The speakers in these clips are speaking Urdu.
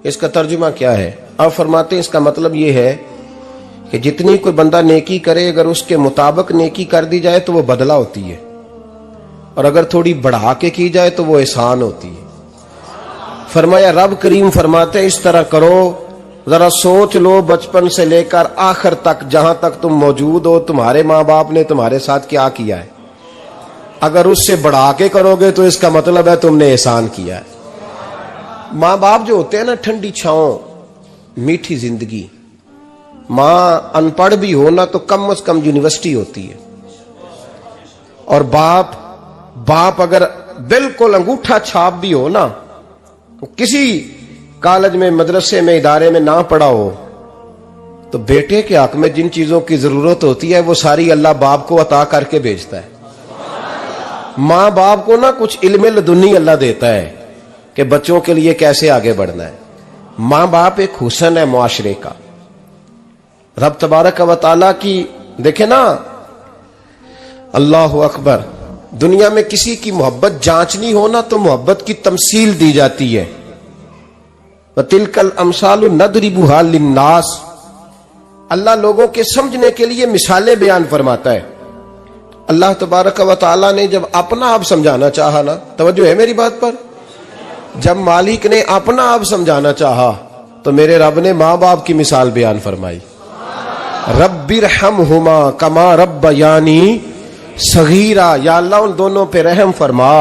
اس کا ترجمہ کیا ہے؟ آپ فرماتے ہیں اس کا مطلب یہ ہے کہ جتنی کوئی بندہ نیکی کرے اگر اس کے مطابق نیکی کر دی جائے تو وہ بدلہ ہوتی ہے، اور اگر تھوڑی بڑھا کے کی جائے تو وہ احسان ہوتی ہے۔ فرمایا رب کریم فرماتے ہیں اس طرح کرو، ذرا سوچ لو بچپن سے لے کر آخر تک جہاں تک تم موجود ہو تمہارے ماں باپ نے تمہارے ساتھ کیا کیا ہے۔ اگر اس سے بڑھا کے کرو گے تو اس کا مطلب ہے تم نے احسان کیا ہے۔ ماں باپ جو ہوتے ہیں نا، ٹھنڈی چھاؤں، میٹھی زندگی۔ ماں ان پڑھ بھی ہو نا تو کم از کم یونیورسٹی ہوتی ہے، اور باپ اگر بالکل انگوٹھا چھاپ بھی ہو نا، کسی کالج میں مدرسے میں ادارے میں نہ پڑھا ہو، تو بیٹے کے حق میں جن چیزوں کی ضرورت ہوتی ہے وہ ساری اللہ باپ کو عطا کر کے بھیجتا ہے۔ ماں باپ کو نا کچھ علم لدنی اللہ دیتا ہے کہ بچوں کے لیے کیسے آگے بڑھنا ہے۔ ماں باپ ایک حسن ہے معاشرے کا۔ رب تبارک و تعالیٰ کی دیکھیں نا، اللہ اکبر، دنیا میں کسی کی محبت جانچنی ہو نا تو محبت کی تمثیل دی جاتی ہے۔ وَتِلْكَ الْأَمْثَالُ نَضْرِبُهَا لِلنَّاسِ، اللہ لوگوں کے سمجھنے کے لیے مثالیں بیان فرماتا ہے۔ اللہ تبارک و تعالیٰ نے جب اپنا آپ سمجھانا چاہا نا، توجہ ہے میری بات پر، جب مالک نے اپنا آپ سمجھانا چاہا تو میرے رب نے ماں باپ کی مثال بیان فرمائی۔ رب ارحمہما کما ربیانی صغیرا، یا اللہ ان دونوں پہ رحم فرما۔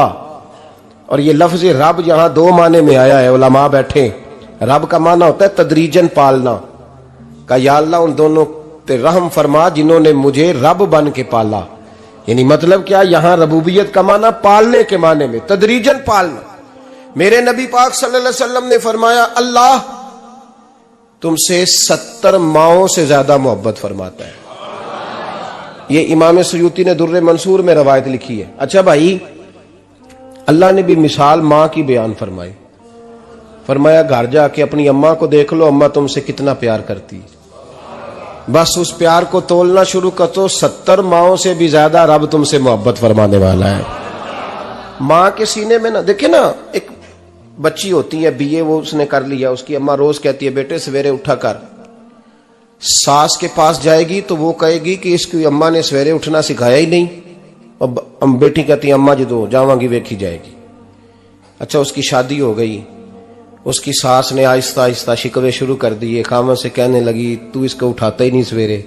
اور یہ لفظ رب یہاں دو معنی میں آیا ہے، علماء بیٹھے۔ رب کا معنی ہوتا ہے تدریجن پالنا، کہ یا اللہ ان دونوں پہ رحم فرما جنہوں نے مجھے رب بن کے پالا۔ یعنی مطلب کیا، یہاں ربوبیت کا معنی پالنے کے معنی میں، تدریجن پالنا۔ میرے نبی پاک صلی اللہ علیہ وسلم نے فرمایا اللہ تم سے 70 ماؤں سے زیادہ محبت فرماتا ہے۔ یہ امام سیوطی نے در منصور میں روایت لکھی ہے۔ اچھا بھائی، اللہ نے بھی مثال ماں کی بیان فرمائی۔ فرمایا گھر جا کے اپنی اماں کو دیکھ لو، اماں تم سے کتنا پیار کرتی ہے، بس اس پیار کو تولنا شروع کر تو 70 ماؤں سے بھی زیادہ رب تم سے محبت فرمانے والا ہے۔ ماں کے سینے میں نا، دیکھیں نا، ایک بچی ہوتی ہے BA، وہ اس نے کر لیا، اس کی اماں روز کہتی ہے بیٹے سویرے اٹھا کر۔ ساس کے پاس جائے گی تو وہ کہے گی کہ اس کی اماں نے سویرے اٹھنا سکھایا ہی نہیں، اور بیٹی کہتی ہے اماں جدو جاواں گی ویکھی جائے گی۔ اچھا اس کی شادی ہو گئی، اس کی ساس نے آہستہ آہستہ شکوے شروع کر دیے، خامن سے کہنے لگی تو اس کو اٹھاتا ہی نہیں سویرے۔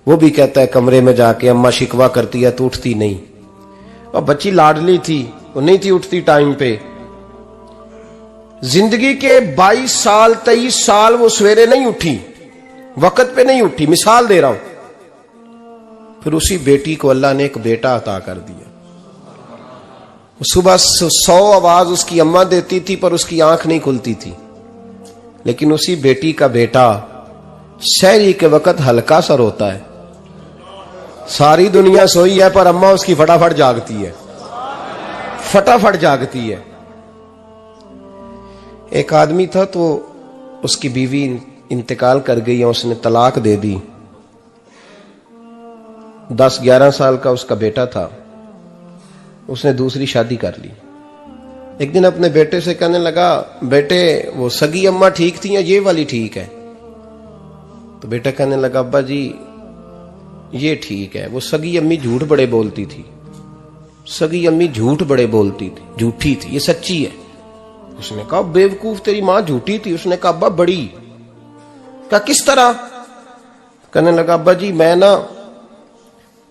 وہ بھی کہتا ہے کمرے میں جا کے اماں شکوا کرتی ہے تو اٹھتی نہیں۔ اور بچی لاڈلی تھی، وہ نہیں تھی اٹھتی ٹائم پہ۔ زندگی کے 22 سال 23 سال وہ سویرے نہیں اٹھی، وقت پہ نہیں اٹھی، مثال دے رہا ہوں۔ پھر اسی بیٹی کو اللہ نے ایک بیٹا عطا کر دیا۔ صبح 100 آواز اس کی اماں دیتی تھی پر اس کی آنکھ نہیں کھلتی تھی، لیکن اسی بیٹی کا بیٹا سحری کے وقت ہلکا سا روتا ہے، ساری دنیا سوئی ہے پر اماں اس کی فٹافٹ جاگتی ہے، فٹافٹ جاگتی ہے۔ ایک آدمی تھا تو اس کی بیوی انتقال کر گئی، اس نے طلاق دے دی۔ 10-11 سال کا اس کا بیٹا تھا، اس نے دوسری شادی کر لی۔ ایک دن اپنے بیٹے سے کہنے لگا بیٹے وہ سگی اماں ٹھیک تھی یا یہ والی ٹھیک ہے؟ تو بیٹا کہنے لگا ابا جی یہ ٹھیک ہے، وہ سگی امی جھوٹ بڑے بولتی تھی، سگی امی جھوٹ بڑے بولتی تھی، جھوٹی تھی، یہ سچی ہے۔ اس نے کہا بیوقوف تیری ماں جھوٹی تھی؟ اس نے کہا ابا بڑی۔ کہا کس طرح؟ کہنے لگا ابا جی میں نا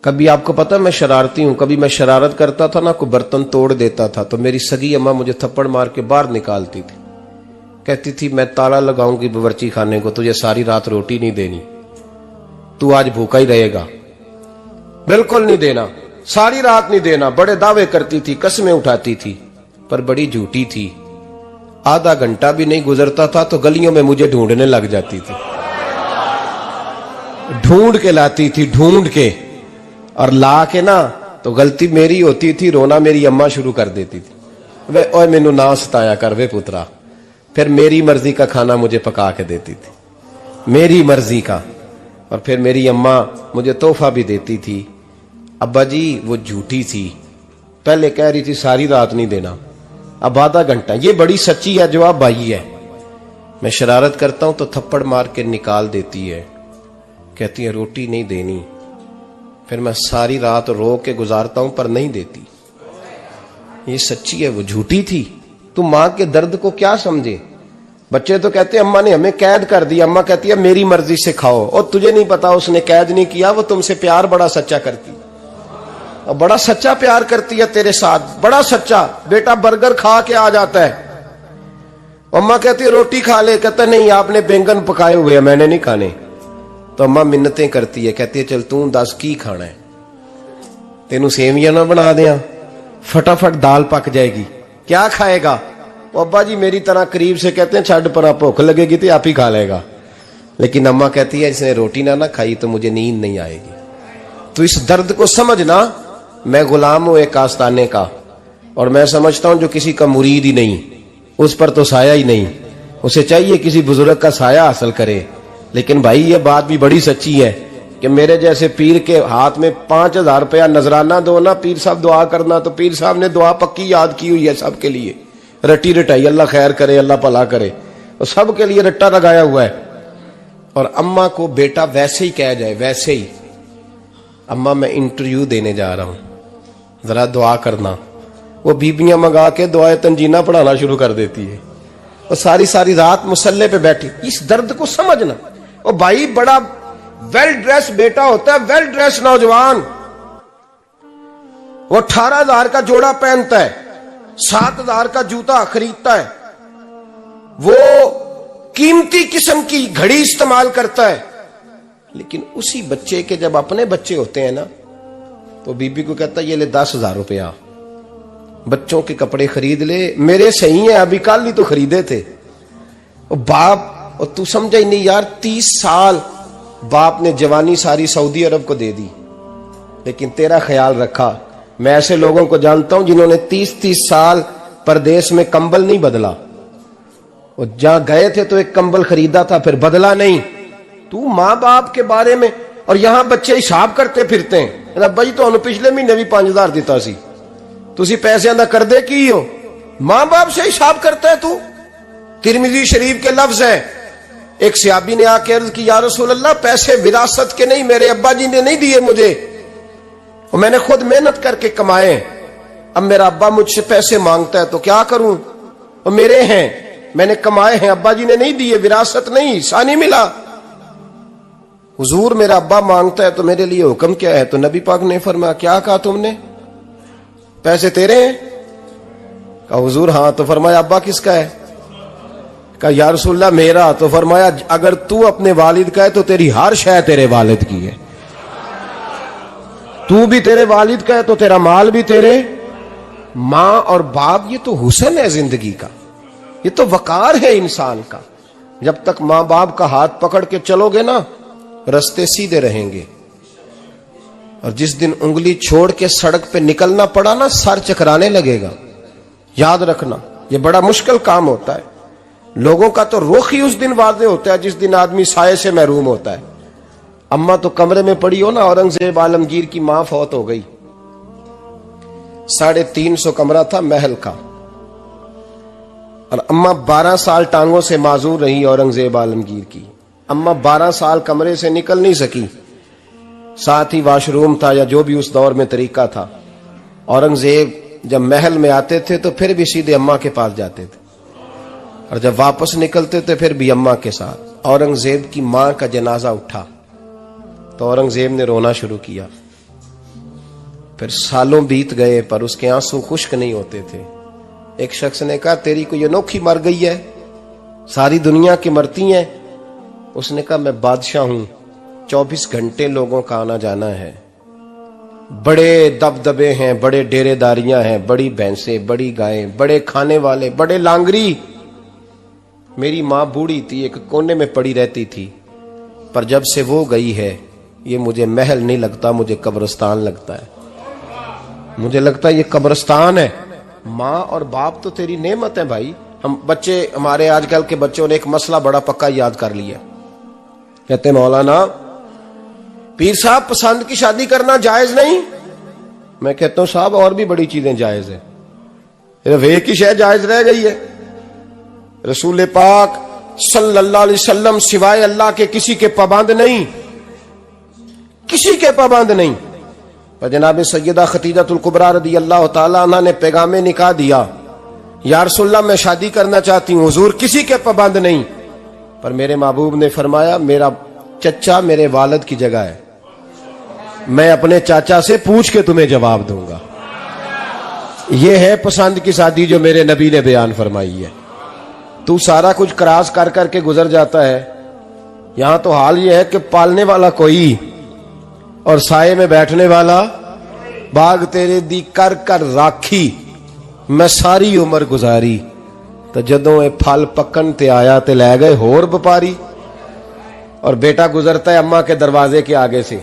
کبھی، آپ کو پتا میں شرارتی ہوں، کبھی میں شرارت کرتا تھا نا کوئی برتن توڑ دیتا تھا تو میری سگی اماں مجھے تھپڑ مار کے باہر نکالتی تھی، کہتی تھی میں تالا لگاؤں گی باورچی خانے کو، تجھے ساری رات روٹی نہیں دینی، تو آج بھوکا ہی رہے گا، بالکل نہیں دینا، ساری رات نہیں دینا۔ بڑے دعوے کرتی تھی، قسمیں اٹھاتی تھی، پر بڑی جھوٹی تھی۔ آدھا گھنٹہ بھی نہیں گزرتا تھا تو گلیوں میں مجھے ڈھونڈنے لگ جاتی تھی، ڈھونڈ کے لاتی تھی، ڈھونڈ کے، اور لا کے نا تو غلطی میری ہوتی تھی، رونا میری اماں شروع کر دیتی تھی، وے اوے مینوں نہ ستایا کر وے پترا۔ پھر میری مرضی کا کھانا مجھے پکا کے دیتی تھی، میری مرضی کا، اور پھر میری اماں مجھے تحفہ بھی دیتی تھی۔ ابا جی وہ جھوٹی تھی، پہلے کہہ رہی تھی ساری رات نہیں دینا، اب آدھا گھنٹہ، یہ بڑی سچی ہے جواب بھائی ہے۔ میں شرارت کرتا ہوں تو تھپڑ مار کے نکال دیتی ہے، کہتی ہے روٹی نہیں دینی، پھر میں ساری رات رو کے گزارتا ہوں پر نہیں دیتی۔ یہ سچی ہے، وہ جھوٹی تھی۔ تو ماں کے درد کو کیا سمجھے؟ بچے تو کہتے ہیں اماں نے ہمیں قید کر دیا، اماں کہتی ہے میری مرضی سے کھاؤ، اور تجھے نہیں پتا اس نے قید نہیں کیا، وہ تم سے پیار بڑا سچا کرتی، اور بڑا سچا پیار کرتی ہے تیرے ساتھ، بڑا سچا۔ بیٹا برگر کھا کے آ جاتا ہے، اماں کہتی ہے روٹی کھا لے، کہتا نہیں آپ نے بینگن پکائے ہوئے ہیں میں نے نہیں کھانے، تو اماں منتیں کرتی ہے، کہتی ہے چل توں دس کی کھانا ہے، تینوں سیویاں نہ بنا دیاں، فٹافٹ دال پک جائے گی، کیا کھائے گا؟ ابا جی میری طرح قریب سے کہتے ہیں چھڈ پرا، بھوک لگے گی تو آپ ہی کھا لے گا، لیکن اماں کہتی ہے اس نے روٹی نہ کھائی تو مجھے نیند نہیں آئے گی۔ تو اس درد کو سمجھنا، میں غلام ہوں ایک آستانے کا، اور میں سمجھتا ہوں جو کسی کا مرید ہی نہیں اس پر تو سایہ ہی نہیں، اسے چاہیے کسی بزرگ کا سایہ حاصل کرے۔ لیکن بھائی یہ بات بھی بڑی سچی ہے کہ میرے جیسے پیر کے ہاتھ میں 5000 روپیہ نذرانہ دو نا، پیر صاحب دعا کرنا، تو پیر صاحب نے دعا پکی یاد کی ہوئی ہے سب کے لیے، رٹی رٹائی، اللہ خیر کرے اللہ بھلا کرے، اور سب کے لیے رٹا لگایا ہوا ہے۔ اور اماں کو بیٹا ویسے ہی کہہ جائے، ویسے ہی اماں میں انٹرویو دینے جا رہا ہوں ذرا دعا کرنا، وہ بیبیاں منگا کے دعائے تنجینہ پڑھانا شروع کر دیتی ہے، اور ساری ساری رات مصلے پہ بیٹھی۔ اس درد کو سمجھنا۔ اور بھائی بڑا ویل ڈریس بیٹا ہوتا ہے، ویل ڈریس نوجوان، وہ 18,000 کا جوڑا پہنتا ہے، 7,000 کا جوتا خریدتا ہے، وہ قیمتی قسم کی گھڑی استعمال کرتا ہے، لیکن اسی بچے کے جب اپنے بچے ہوتے ہیں نا تو بی بی کو کہتا ہے یہ لے 10,000 روپیہ، بچوں کے کپڑے خرید لے، میرے صحیح ہیں ابھی کل ہی تو خریدے تھے۔ اور باپ، اور تو سمجھا ہی نہیں یار، 30 سال باپ نے جوانی ساری سعودی عرب کو دے دی، لیکن تیرا خیال رکھا۔ میں ایسے لوگوں کو جانتا ہوں جنہوں نے 30 سال پردیس میں کمبل نہیں بدلا، اور جہاں گئے تھے تو ایک کمبل خریدا تھا پھر بدلا نہیں۔ تو ماں باپ کے بارے میں، اور یہاں بچے حساب کرتے پھرتے ہیں، ابا جی تو پچھلے مہینے بھی 5,000 دیتا سی، تسی پیسے اندر کر دے کی ہو، ماں باپ سے حساب کرتا ہے تو۔ ترمذی شریف کے لفظ ہیں، ایک صحابی نے آ کے عرض کی یا رسول اللہ پیسے وراثت کے نہیں، میرے ابا جی نے نہیں دیے مجھے، اور میں نے خود محنت کر کے کمائے، اب میرا ابا مجھ سے پیسے مانگتا ہے تو کیا کروں، اور میرے ہیں میں نے کمائے ہیں، ابا جی نے نہیں دیے، وراثت نہیں، حصہ نہیں ملا۔ حضور میرا ابا مانگتا ہے تو میرے لیے حکم کیا ہے؟ تو نبی پاک نے فرمایا کیا کہا تم نے؟ پیسے تیرے ہیں؟ کہا حضور ہاں۔ تو فرمایا ابا کس کا ہے؟ کہا یا رسول اللہ میرا۔ تو فرمایا اگر تو اپنے والد کا ہے تو تیری ہر شے تیرے والد کی ہے، تو بھی تیرے والد کا ہے تو تیرا مال بھی تیرے۔ ماں اور باپ یہ تو حسن ہے زندگی کا، یہ تو وقار ہے انسان کا۔ جب تک ماں باپ کا ہاتھ پکڑ کے چلو گے نا رستے سیدھے رہیں گے، اور جس دن انگلی چھوڑ کے سڑک پہ نکلنا پڑا نا سر چکرانے لگے گا۔ یاد رکھنا یہ بڑا مشکل کام ہوتا ہے، لوگوں کا تو رخ ہی اس دن واضح ہوتا ہے جس دن آدمی سائے سے محروم ہوتا ہے۔ اماں تو کمرے میں پڑی ہو نا، اورنگزیب عالمگیر کی ماں فوت ہو گئی، 350 کمرہ تھا محل کا، اور اماں 12 سال ٹانگوں سے معذور رہی اورنگزیب عالمگیر کی۔ اماں 12 سال کمرے سے نکل نہیں سکی، ساتھ ہی واش روم تھا یا جو بھی اس دور میں طریقہ تھا۔ اورنگزیب جب محل میں آتے تھے تو پھر بھی سیدھے اماں کے پاس جاتے تھے، اور جب واپس نکلتے تھے پھر بھی اماں کے ساتھ۔ اورنگزیب کی ماں کا جنازہ اٹھا تو اورنگزیب نے رونا شروع کیا، پھر سالوں بیت گئے پر اس کے آنسو خشک نہیں ہوتے تھے۔ ایک شخص نے کہا تیری کوئی انوکھی مر گئی ہے، ساری دنیا کی مرتی ہیں؟ اس نے کہا میں بادشاہ ہوں، 24 گھنٹے لوگوں کا آنا جانا ہے، بڑے دبدبے ہیں، بڑے ڈیرے داریاں ہیں، بڑی بھینسیں، بڑی گائیں، بڑے کھانے والے، بڑے لانگری۔ میری ماں بوڑھی تھی، ایک کونے میں پڑی رہتی تھی، پر جب سے وہ گئی ہے یہ مجھے محل نہیں لگتا، مجھے قبرستان لگتا ہے، مجھے لگتا ہے یہ قبرستان ہے۔ ماں اور باپ تو تیری نعمت ہے بھائی۔ ہم بچے، ہمارے آج کل کے بچوں نے ایک مسئلہ بڑا پکا یاد کر لیا، کہتے ہیں مولانا پیر صاحب پسند کی شادی کرنا جائز نہیں؟ میں کہتا ہوں صاحب اور بھی بڑی چیزیں جائز ہیں، صرف ایک ہی شے جائز رہ گئی ہے۔ رسول پاک صلی اللہ علیہ وسلم سوائے اللہ کے کسی کے پابند نہیں، کسی کے پابند نہیں۔ پر جناب سیدہ خدیجہ الکبریٰ رضی اللہ تعالی عنہ نے پیغام نکاح دیا، یا رسول اللہ میں شادی کرنا چاہتی ہوں، حضور کسی کے پابند نہیں۔ پر میرے محبوب نے فرمایا میرا چچا میرے والد کی جگہ ہے، میں اپنے چاچا سے پوچھ کے تمہیں جواب دوں گا۔ یہ ہے پسند کی شادی جو میرے نبی نے بیان فرمائی ہے۔ تو سارا کچھ کراس کر کر کے گزر جاتا ہے، یہاں تو حال یہ ہے کہ پالنے والا کوئی اور سائے میں بیٹھنے والا، باغ تیرے دی کر کر راکھی میں ساری عمر گزاری، تو جدوں اے پھل پکن تے آیا تے لے گئے ہور بپاری۔ اور بیٹا گزرتا ہے اماں کے دروازے کے آگے سے،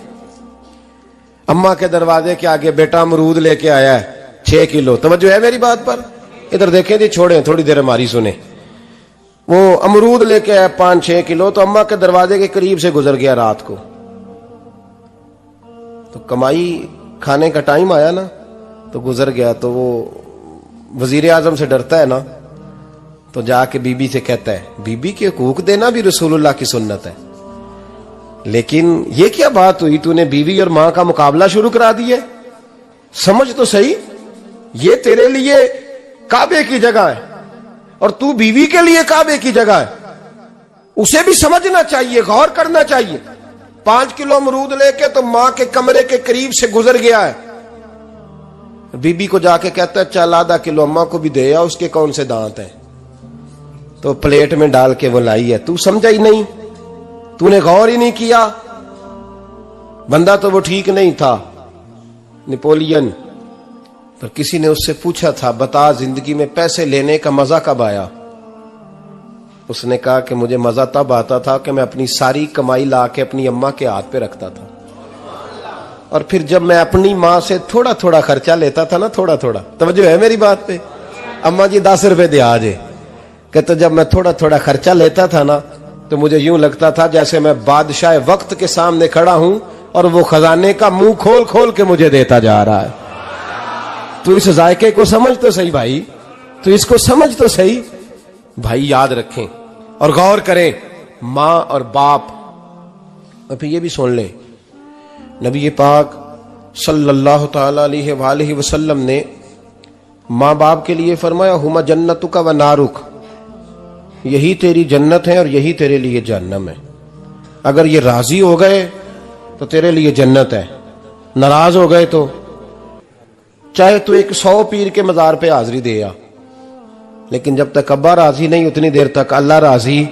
اماں کے دروازے کے آگے بیٹا امرود لے کے آیا ہے 6 کلو۔ توجہ ہے میری بات پر؟ ادھر دیکھیں جی، چھوڑیں تھوڑی دیر ہماری سنیں۔ وہ امرود لے کے آیا 5-6 کلو، تو اماں کے دروازے کے قریب سے گزر گیا رات کو، تو کمائی کھانے کا ٹائم آیا نا، تو گزر گیا۔ تو وہ وزیر اعظم سے ڈرتا ہے نا، تو جا کے بی بی سے کہتا ہے بی بی کے حقوق دینا بھی رسول اللہ کی سنت ہے، لیکن یہ کیا بات ہوئی، تو نے بیوی اور ماں کا مقابلہ شروع کرا دی ہے؟ سمجھ تو صحیح، یہ تیرے لیے کعبے کی جگہ ہے اور تو بیوی کے لیے کعبے کی جگہ ہے، اسے بھی سمجھنا چاہیے، غور کرنا چاہیے۔ 5 کلو امرود لے کے تو ماں کے کمرے کے قریب سے گزر گیا ہے، بی بی کو جا کے کہتا ہے چل آدھا کلو اماں کو بھی دے آ، اس کے کون سے دانت ہیں، تو پلیٹ میں ڈال کے وہ لائی ہے۔ تو سمجھا ہی نہیں، تو نے غور ہی نہیں کیا۔ بندہ تو وہ ٹھیک نہیں تھا، نپولین، پر کسی نے اس سے پوچھا تھا بتا زندگی میں پیسے لینے کا مزہ کب آیا؟ اس نے کہا کہ مجھے مزہ تب آتا تھا کہ میں اپنی ساری کمائی لا کے اپنی اماں کے ہاتھ پہ رکھتا تھا، اور پھر جب میں اپنی ماں سے تھوڑا تھوڑا خرچہ لیتا تھا نا، تھوڑا تھوڑا، توجہ ہے میری بات پہ؟ اماں جی 10 روپے دے آجے، کہ تو جب میں تھوڑا تھوڑا خرچہ لیتا تھا نا، تو مجھے یوں لگتا تھا جیسے میں بادشاہ وقت کے سامنے کھڑا ہوں اور وہ خزانے کا منہ کھول کھول کے مجھے دیتا جا رہا ہے۔ تو اس ذائقے کو سمجھ تو صحیح بھائی، تو اس کو سمجھ تو صحیح بھائی، یاد رکھیں اور غور کریں۔ ماں اور باپ، اور پھر یہ بھی سن لیں، نبی پاک صلی اللہ تعالی علیہ وآلہ وسلم نے ماں باپ کے لیے فرمایا ہما جنتک و نارک، یہی تیری جنت ہے اور یہی تیرے لیے جہنم ہے۔ اگر یہ راضی ہو گئے تو تیرے لیے جنت ہے، ناراض ہو گئے تو چاہے تو 100 پیر کے مزار پہ حاضری دے آ، لیکن جب تک ابا راضی نہیں اتنی دیر تک اللہ راضی۔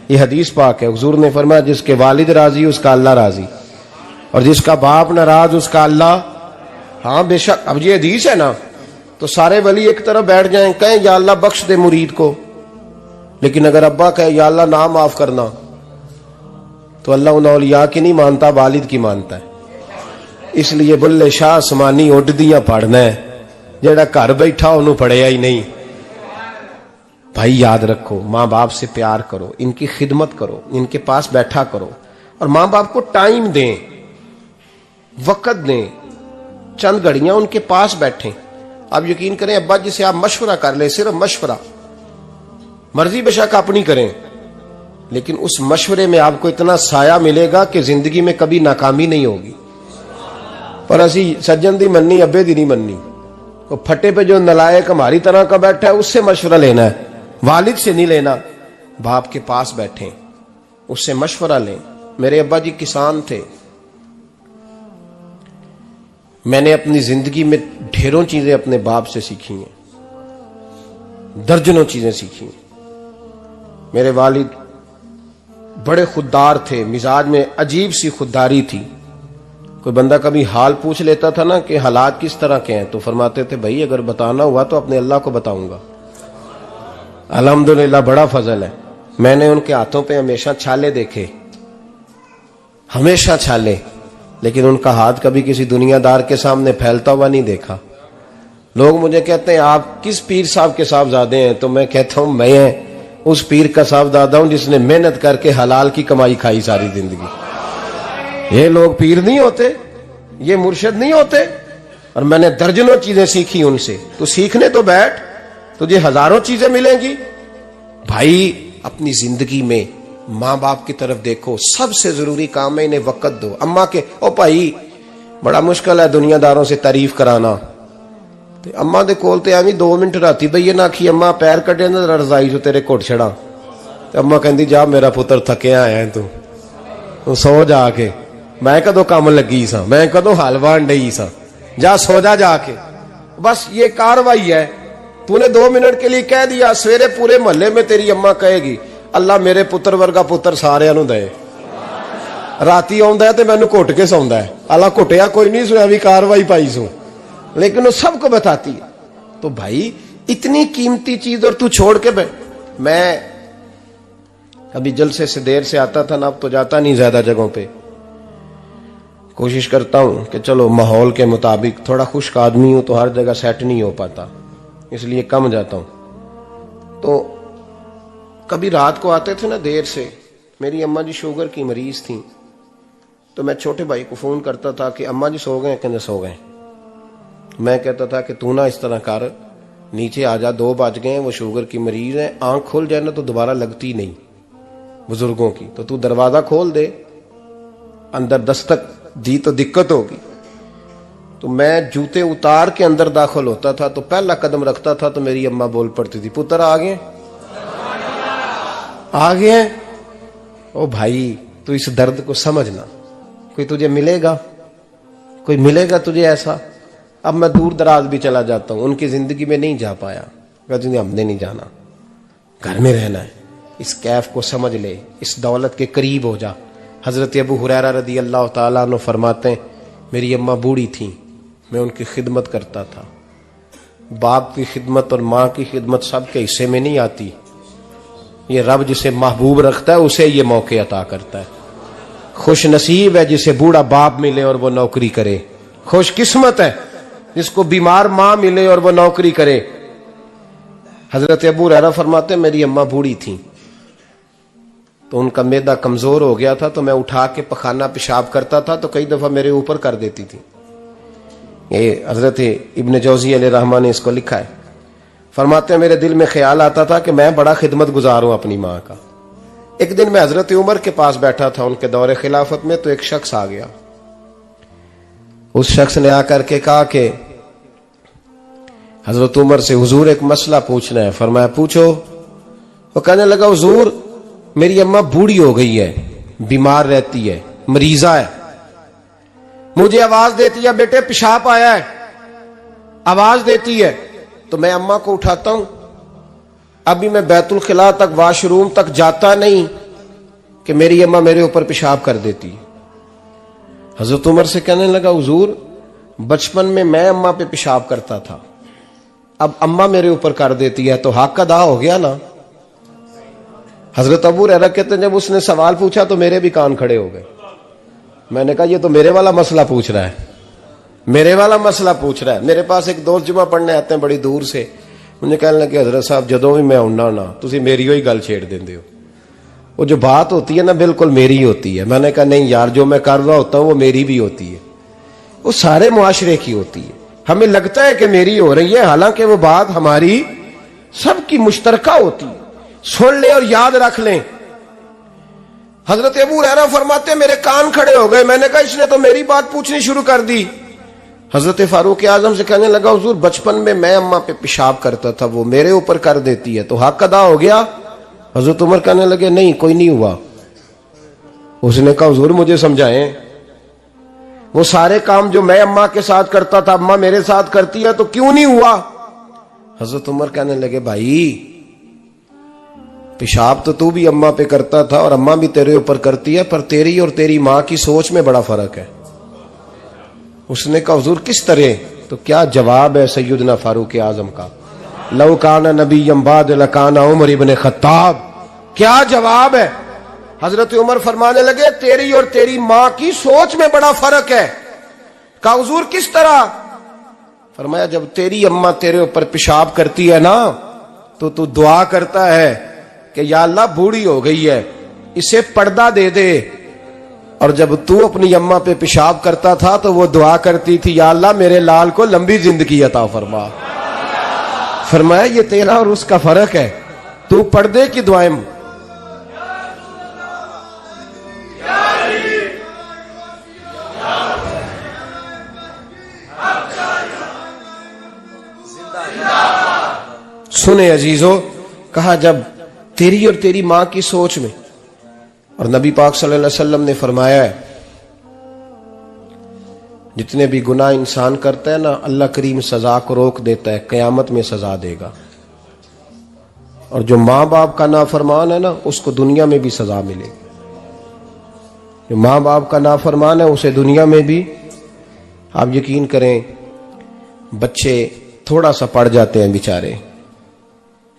یہ حدیث پاک ہے، حضور نے فرمایا جس کے والد راضی اس کا اللہ راضی، اور جس کا باپ ناراض اس کا اللہ۔ ہاں بے شک، اب یہ حدیث ہے نا، تو سارے ولی ایک طرف بیٹھ جائیں کہیں یا اللہ بخش دے مرید کو، لیکن اگر ابا کہے یا اللہ نہ معاف کرنا، تو اللہ ان اولیاء کی نہیں مانتا، والد کی مانتا ہے۔ اس لیے بلے شاہ آسمانی اڈ دیاں پڑھنا ہے، جیڑا گھر بیٹھا انہوں پڑھیا ہی نہیں۔ بھائی یاد رکھو، ماں باپ سے پیار کرو، ان کی خدمت کرو، ان کے پاس بیٹھا کرو، اور ماں باپ کو ٹائم دیں، وقت دیں، چند گھڑیاں ان کے پاس بیٹھیں۔ آپ یقین کریں ابا جی سے آپ مشورہ کر لیں، صرف مشورہ، مرضی بے شک اپنی کریں، لیکن اس مشورے میں آپ کو اتنا سایہ ملے گا کہ زندگی میں کبھی ناکامی نہیں ہوگی۔ پر اسی سجن دی مننی ابے دی نہیں مننی، وہ پھٹے پہ جو نلائق ہماری طرح کا بیٹھا ہے اس سے مشورہ لینا ہے، والد سے نہیں لینا۔ باپ کے پاس بیٹھیں، اس سے مشورہ لیں۔ میرے ابا جی کسان تھے، میں نے اپنی زندگی میں ڈھیروں چیزیں اپنے باپ سے سیکھی ہیں، درجنوں چیزیں سیکھی ہیں۔ میرے والد بڑے خوددار تھے، مزاج میں عجیب سی خودداری تھی۔ کوئی بندہ کبھی حال پوچھ لیتا تھا نا کہ حالات کس طرح کے ہیں، تو فرماتے تھے بھائی اگر بتانا ہوا تو اپنے اللہ کو بتاؤں گا۔ الحمدللہ بڑا فضل ہے، میں نے ان کے ہاتھوں پہ ہمیشہ چھالے دیکھے، ہمیشہ چھالے، لیکن ان کا ہاتھ کبھی کسی دنیا دار کے سامنے پھیلتا ہوا نہیں دیکھا۔ لوگ مجھے کہتے ہیں آپ کس پیر صاحب کے صاحبزادے ہیں، تو میں کہتا ہوں میں اس پیر کا صاحبزادہ ہوں جس نے محنت کر کے حلال کی کمائی کھائی ساری زندگی۔ یہ لوگ پیر نہیں ہوتے، یہ مرشد نہیں ہوتے، اور میں نے درجنوں چیزیں سیکھی ان سے۔ تو سیکھنے تو بیٹھ، تجھے ہزاروں چیزیں ملیں گی۔ بھائی اپنی زندگی میں ماں باپ کی طرف دیکھو، سب سے ضروری کام ہے انہیں وقت دو. اما کے او بھائی بڑا مشکل ہے دنیا داروں سے تعریف کرانا، تے اما دے کول تے ایویں 2 منٹ راتی بھئی نہ آکھی اما پیر کٹے نہ رضائی جو تیرے گھٹ چھڑا، تے اما کہندی جا میرا پتر تھکیا آیا ہے تو سو جا کے، میں کدو کام لگی سا، میں کدو حال وان ڈئی سا، جا سو جا کے. بس یہ کاروائی ہے. تو نے 2 منٹ کے لیے کہہ دیا، سویرے پورے محلے میں تیری اما کہے گی اللہ میرے پتر ورگا پتر سارے نو دے. راتی آندا ہے تے مینوں گھٹ کے سوندا ہے، اللہ گھٹیا کوئی نہیں سویا بھی کاروائی پائی سو، لیکن وہ سب کو بتاتی ہے. تو بھائی اتنی قیمتی چیز اور تو چھوڑ کے میں ابھی جلسے سے دیر سے آتا تھا نا، اب تو جاتا نہیں زیادہ جگہوں پہ. کوشش کرتا ہوں کہ چلو ماحول کے مطابق، تھوڑا خشک آدمی ہوں تو ہر جگہ سیٹ نہیں ہو پاتا، اس لیے کم جاتا ہوں. تو کبھی رات کو آتے تھے نا دیر سے، میری اماں جی شوگر کی مریض تھیں، تو میں چھوٹے بھائی کو فون کرتا تھا کہ اماں جی سو گئے کہ سو گئے. میں کہتا تھا کہ تو نہ اس طرح کر، نیچے آ جا، 2 بج گئے، وہ شوگر کی مریض ہے، آنکھ کھل جائے نا تو دوبارہ لگتی نہیں بزرگوں کی، تو دروازہ کھول دے، اندر دستک دی تو دقت ہوگی. تو میں جوتے اتار کے اندر داخل ہوتا تھا تو پہلا قدم رکھتا تھا تو میری اماں بول پڑتی تھی پتر آ گئے آ گئے. او بھائی تو اس درد کو سمجھنا، کوئی تجھے ملے گا، کوئی ملے گا تجھے ایسا. اب میں دور دراز بھی چلا جاتا ہوں، ان کی زندگی میں نہیں جا پایا، کہتے ہم نے نہیں جانا، گھر میں رہنا ہے. اس کیف کو سمجھ لے، اس دولت کے قریب ہو جا. حضرت ابو ہریرہ رضی اللہ تعالیٰ عنہ فرماتے ہیں میری اماں بوڑھی تھیں، میں ان کی خدمت کرتا تھا. باپ کی خدمت اور ماں کی خدمت سب کے حصے میں نہیں آتی، یہ رب جسے محبوب رکھتا ہے اسے یہ موقع عطا کرتا ہے. خوش نصیب ہے جسے بوڑھا باپ ملے اور وہ نوکری کرے، خوش قسمت ہے جس کو بیمار ماں ملے اور وہ نوکری کرے. حضرت ابو ہریرہ فرماتے ہیں میری اماں بوڑھی تھیں تو ان کا معدہ کمزور ہو گیا تھا، تو میں اٹھا کے پخانہ پیشاب کرتا تھا تو کئی دفعہ میرے اوپر کر دیتی تھی. یہ حضرت ابن جوزی علیہ رحمہ نے اس کو لکھا ہے. فرماتے ہیں میرے دل میں خیال آتا تھا کہ میں بڑا خدمت گزار ہوں اپنی ماں کا. ایک دن میں حضرت عمر کے پاس بیٹھا تھا ان کے دور خلافت میں، تو ایک شخص آ گیا. اس شخص نے آ کر کے کہا کہ حضرت عمر سے حضور ایک مسئلہ پوچھنا ہے. فرمایا پوچھو. وہ کہنے لگا حضور میری اماں بوڑھی ہو گئی ہے، بیمار رہتی ہے، مریضہ ہے، مجھے آواز دیتی ہے بیٹے پیشاب آیا ہے، آواز دیتی ہے تو میں اماں کو اٹھاتا ہوں. ابھی میں بیت الخلاء تک، واش روم تک جاتا نہیں کہ میری اماں میرے اوپر پیشاب کر دیتی. حضرت عمر سے کہنے لگا حضور بچپن میں اماں پہ پیشاب کرتا تھا، اب اماں میرے اوپر کر دیتی ہے تو حق ادا ہو گیا نا. حضرت ابو ہریرہ کہتے ہیں جب اس نے سوال پوچھا تو میرے بھی کان کھڑے ہو گئے. میں نے کہا یہ تو میرے والا مسئلہ پوچھ رہا ہے، میرے والا مسئلہ پوچھ رہا ہے. میرے پاس ایک دوست جمعہ پڑھنے آتے ہیں بڑی دور سے، مجھے کہنے لگے حضرت صاحب جدوں بھی میں آنا نا تسی میری ہوئی گل چھیڑ دیندے ہو، وہ جو بات ہوتی ہے نا بالکل میری ہوتی ہے. میں نے کہا نہیں یار جو میں کر رہا ہوتا ہوں وہ میری بھی ہوتی ہے، وہ سارے معاشرے کی ہوتی ہے. ہمیں لگتا ہے کہ میری ہو رہی ہے، حالانکہ وہ بات ہماری سب کی مشترکہ ہوتی ہے. سن لیں اور یاد رکھ لیں. حضرت ابو ہریرہ فرماتے میرے کان کھڑے ہو گئے. میں نے کہا اس نے تو میری بات پوچھنی شروع کر دی. حضرت فاروق اعظم سے کہنے لگا حضور بچپن میں اماں پہ پیشاب کرتا تھا، وہ میرے اوپر کر دیتی ہے تو حق ادا ہو گیا. حضرت عمر کہنے لگے نہیں کوئی نہیں ہوا. اس نے کہا حضور مجھے سمجھائیں، وہ سارے کام جو میں اماں کے ساتھ کرتا تھا اماں میرے ساتھ کرتی ہے تو کیوں نہیں ہوا. حضرت عمر کہنے لگے بھائی پیشاب تو بھی اماں پہ کرتا تھا اور اماں بھی تیرے اوپر کرتی ہے، پر تیری اور تیری ماں کی سوچ میں بڑا فرق ہے. اس نے کہا حضور کس طرح؟ تو کیا جواب ہے سیدنا فاروق اعظم کا، لو کان نبی بعد لکان عمر ابن خطاب. کیا جواب ہے؟ حضرت عمر فرمانے لگے تیری اور تیری ماں کی سوچ میں بڑا فرق ہے. کہا حضور کس طرح؟ فرمایا جب تیری اماں تیرے اوپر پیشاب کرتی ہے نا تو دعا کرتا ہے کہ یا اللہ بوڑھی ہو گئی ہے اسے پردہ دے دے، اور جب تو اپنی اماں پہ پیشاب کرتا تھا تو وہ دعا کرتی تھی یا اللہ میرے لال کو لمبی زندگی عطا فرما. فرمایا یہ تیرا اور اس کا فرق ہے، تو پردے کی دعائیں سنے عزیزو، کہا جب تیری اور تیری ماں کی سوچ میں، اور نبی پاک صلی اللہ علیہ وسلم نے فرمایا ہے جتنے بھی گناہ انسان کرتا ہے نا، اللہ کریم سزا کو روک دیتا ہے، قیامت میں سزا دے گا، اور جو ماں باپ کا نافرمان ہے نا اس کو دنیا میں بھی سزا ملے گی۔ جو ماں باپ کا نافرمان ہے اسے دنیا میں بھی، آپ یقین کریں بچے تھوڑا سا پڑ جاتے ہیں بیچارے،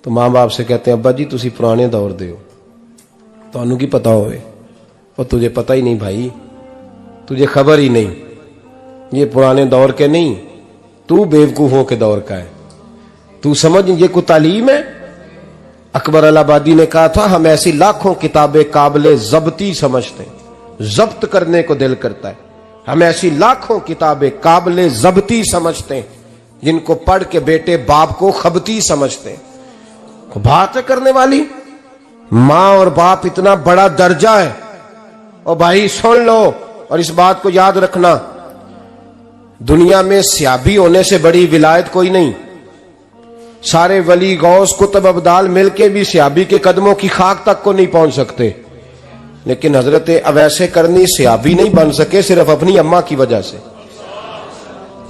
تو ماں باپ سے کہتے ہیں ابا جی تسی پرانے دور دے ہو، تو انہوں کی پتا ہوئے، اور تجھے پتہ ہی نہیں بھائی، تجھے خبر ہی نہیں، یہ پرانے دور کے نہیں، تو بیوقوفوں کے دور کا ہے، تو سمجھ یہ کوئی تعلیم ہے؟ اکبر الہآبادی نے کہا تھا ہم ایسی لاکھوں کتابیں قابل ضبطی سمجھتے ہیں، ضبط کرنے کو دل کرتا ہے، ہم ایسی لاکھوں کتابیں قابل ضبطی سمجھتے ہیں جن کو پڑھ کے بیٹے باپ کو خبتی سمجھتے ہیں۔ بات ہے کرنے والی، ماں اور باپ اتنا بڑا درجہ ہے، اور بھائی سن لو اور اس بات کو یاد رکھنا، دنیا میں سیابی ہونے سے بڑی ولایت کوئی نہیں، سارے ولی غوث کتب ابدال مل کے بھی سیابی کے قدموں کی خاک تک کو نہیں پہنچ سکتے، لیکن حضرت اویس کرنی سیابی نہیں بن سکے صرف اپنی اماں کی وجہ سے،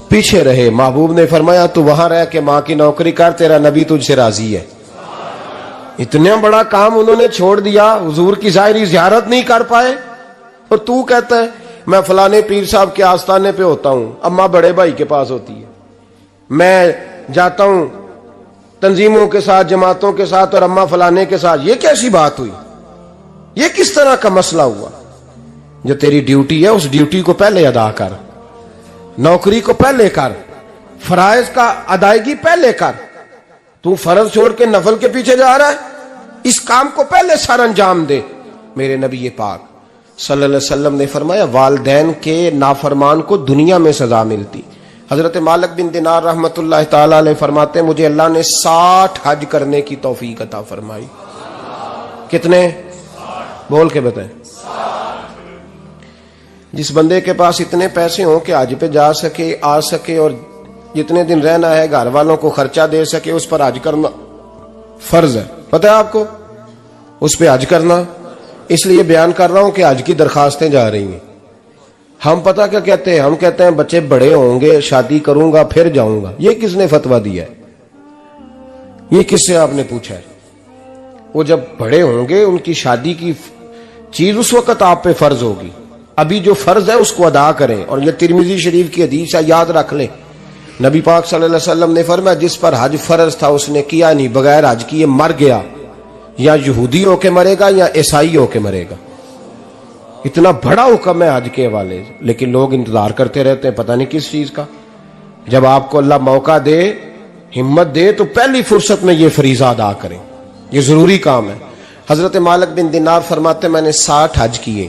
پیچھے رہے۔ محبوب نے فرمایا تو وہاں رہ کے ماں کی نوکری کر، تیرا نبی تجھ سے راضی ہے۔ اتنا بڑا کام انہوں نے چھوڑ دیا، حضور کی ظاہری زیارت نہیں کر پائے، اور تو کہتا ہے میں فلانے پیر صاحب کے آستانے پہ ہوتا ہوں، اماں بڑے بھائی کے پاس ہوتی ہے، میں جاتا ہوں تنظیموں کے ساتھ جماعتوں کے ساتھ اور اماں فلانے کے ساتھ، یہ کیسی بات ہوئی؟ یہ کس طرح کا مسئلہ ہوا؟ جو تیری ڈیوٹی ہے اس ڈیوٹی کو پہلے ادا کر، نوکری کو پہلے کر، فرائض کا ادائیگی پہلے کر۔ تو فرض چھوڑ کے نفل کے پیچھے جا رہا ہے، اس کام کو پہلے سر انجام دے۔ میرے نبی پاک صلی اللہ علیہ وسلم نے فرمایا والدین کے نافرمان کو دنیا میں سزا ملتی۔ حضرت مالک بن دینار رحمت اللہ تعالی علیہ فرماتے ہیں مجھے اللہ نے 60 حج کرنے کی توفیق عطا فرمائی۔ کتنے؟ بول کے بتائیں۔ جس بندے کے پاس اتنے پیسے ہوں کہ حج پہ جا سکے، آ سکے، اور جتنے دن رہنا ہے گھر والوں کو خرچہ دے سکے، اس پر حج کرنا فرض ہے، پتہ ہے آپ کو؟ اس پہ حج کرنا، اس لیے بیان کر رہا ہوں کہ حج کی درخواستیں جا رہی ہیں۔ ہم پتہ کیا کہتے ہیں؟ ہم کہتے ہیں بچے بڑے ہوں گے، شادی کروں گا پھر جاؤں گا۔ یہ کس نے فتویٰ دیا ہے؟ یہ کس سے آپ نے پوچھا ہے؟ وہ جب بڑے ہوں گے ان کی شادی کی چیز اس وقت آپ پہ فرض ہوگی، ابھی جو فرض ہے اس کو ادا کریں۔ اور یہ ترمذی شریف کی حدیث ہے، یاد رکھ لیں، نبی پاک صلی اللہ علیہ وسلم نے فرمایا جس پر حج فرض تھا اس نے کیا نہیں، بغیر حج کیے مر گیا، یا یہودی ہو کے مرے گا یا عیسائی ہو کے مرے گا۔ اتنا بڑا حکم ہے حج کے حوالے سے، لیکن لوگ انتظار کرتے رہتے ہیں پتہ نہیں کس چیز کا۔ جب آپ کو اللہ موقع دے، ہمت دے، تو پہلی فرصت میں یہ فریضہ ادا کریں، یہ ضروری کام ہے۔ حضرت مالک بن دینار فرماتے میں نے 60 حج کیے،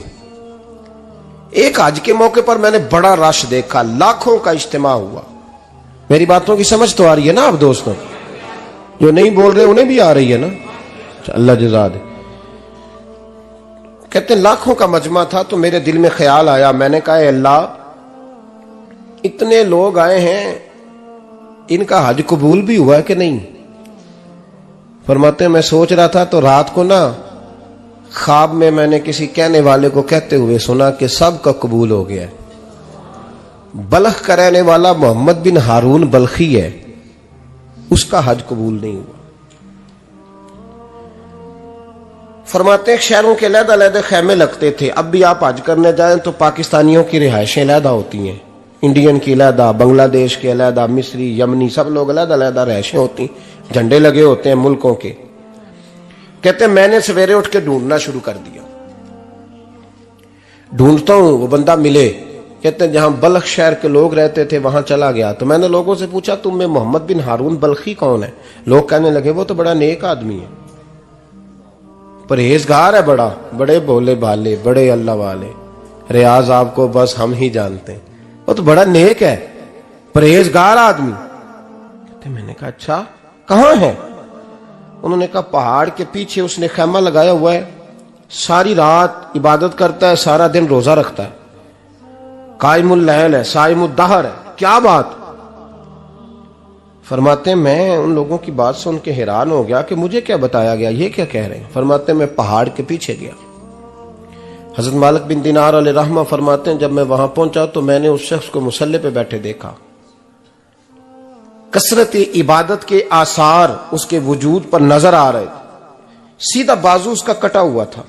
ایک حج کے موقع پر میں نے بڑا رش دیکھا، لاکھوں کا اجتماع ہوا۔ میری باتوں کی سمجھ تو آ رہی ہے نا آپ دوستوں؟ جو نہیں بول رہے انہیں بھی آ رہی ہے نا؟ اللہ جزا دے۔ کہتے ہیں لاکھوں کا مجمع تھا، تو میرے دل میں خیال آیا، میں نے کہا اے اللہ اتنے لوگ آئے ہیں، ان کا حج قبول بھی ہوا ہے کہ نہیں؟ فرماتے ہیں میں سوچ رہا تھا تو رات کو نا خواب میں نے کسی کہنے والے کو کہتے ہوئے سنا کہ سب کا قبول ہو گیا ہے۔ بلخ کا رہنے والا محمد بن ہارون بلخی ہے، اس کا حج قبول نہیں ہوا۔ فرماتے ہیں شہروں کے علیحدہ علیحدہ خیمے لگتے تھے، اب بھی آپ حج کرنے جائیں تو پاکستانیوں کی رہائشیں علیحدہ ہوتی ہیں، انڈین کی علیحدہ، بنگلہ دیش کے علیحدہ، مصری، یمنی، سب لوگ علیحدہ علیحدہ رہائشیں ہوتی ہیں، جھنڈے لگے ہوتے ہیں ملکوں کے۔ کہتے ہیں میں نے سویرے اٹھ کے ڈھونڈنا شروع کر دیا، ڈھونڈتا ہوں وہ بندہ ملے۔ کہتے ہیں جہاں بلخ شہر کے لوگ رہتے تھے وہاں چلا گیا، تو میں نے لوگوں سے پوچھا تم میں محمد بن ہارون بلخی کون ہے؟ لوگ کہنے لگے وہ تو بڑا نیک آدمی ہے، پرہیزگار ہے، بڑے بولے بھالے، بڑے اللہ والے، ریاض آپ کو بس ہم ہی جانتے ہیں، وہ تو بڑا نیک ہے، پرہیزگار آدمی۔ کہتے میں نے کہا اچھا کہاں ہے؟ انہوں نے کہا پہاڑ کے پیچھے اس نے خیمہ لگایا ہوا ہے، ساری رات عبادت کرتا ہے، سارا دن روزہ رکھتا ہے، قائم اللیل ہے، صائم الدہر ہے۔ کیا بات؟ فرماتے ہیں میں ان لوگوں کی بات سن کے حیران ہو گیا کہ مجھے کیا بتایا گیا، یہ کیا کہہ رہے ہیں؟ فرماتے ہیں میں پہاڑ کے پیچھے گیا. حضرت مالک بن دینار علیہ رحمہ فرماتے ہیں جب میں وہاں پہنچا تو میں نے اس شخص کو مصلی پہ بیٹھے دیکھا. کثرت عبادت کے آثار اس کے وجود پر نظر آ رہے تھے. سیدھا بازو اس کا کٹا ہوا تھا.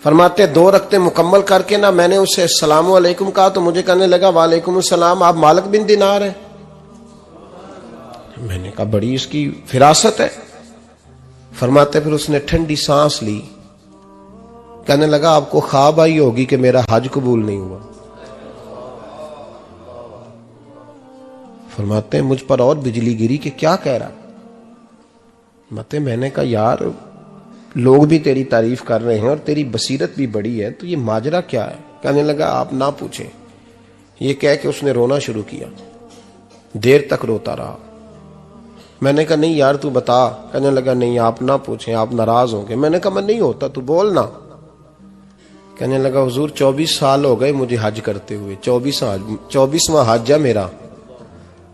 فرماتے 2 رکعتیں مکمل کر کے نا میں نے اسے السلام علیکم کہا تو مجھے کہنے لگا وعلیکم السلام، آپ مالک بن دینار ہیں؟ میں نے کہا بڑی اس کی فراست ہے. فرماتے پھر اس نے ٹھنڈی سانس لی، کہنے لگا آپ کو خواب آئی ہوگی کہ میرا حج قبول نہیں ہوا. فرماتے ہیں مجھ پر اور بجلی گری کہ کیا کہہ رہا. فرماتے میں نے کہا یار لوگ بھی تیری تعریف کر رہے ہیں اور تیری بصیرت بھی بڑی ہے، تو یہ ماجرا کیا ہے؟ کہنے لگا آپ نہ پوچھیں. یہ کہہ کے اس نے رونا شروع کیا. دیر تک روتا رہا. میں نے کہا نہیں یار تو بتا. کہنے لگا نہیں آپ نہ پوچھیں، آپ ناراض ہوں گے. میں نے کہا میں نہیں ہوتا، تو بولنا. کہنے لگا حضور 24 سال ہو گئے مجھے حج کرتے ہوئے، 24واں حج ہے میرا،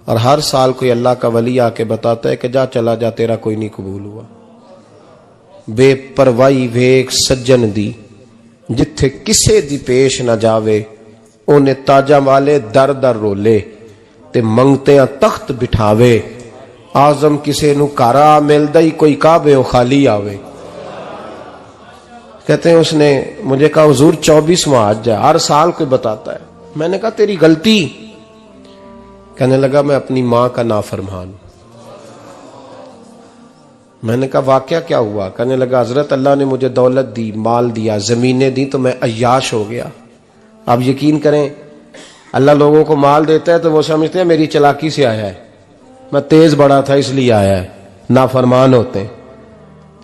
اور ہر سال کوئی اللہ کا ولی آ کے بتاتا ہے کہ جا چلا جا تیرا کوئی نہیں قبول ہوا. بے پروائی ویک سجن دی جتھے کسے دی پیش نہ جاوے، اونے تاجاں والے در در رولے تے منگتیاں تخت بٹھاوے. آزم کسے نو کارا ملدا ہی کوئی کعبے او خالی آوے. کہتے ہیں اس نے مجھے کہا حضور 24واں حج ہے، ہر سال کوئی بتاتا ہے. میں نے کہا تیری غلطی. کہنے لگا میں اپنی ماں کا نافرمان. میں نے کہا واقعہ کیا ہوا؟ کہنے لگا حضرت اللہ نے مجھے دولت دی، مال دیا، زمینیں دی تو میں عیاش ہو گیا. آپ یقین کریں اللہ لوگوں کو مال دیتا ہے تو وہ سمجھتے ہیں میری چلاکی سے آیا ہے، میں تیز بڑا تھا اس لیے آیا ہے. نافرمان ہوتے ہیں.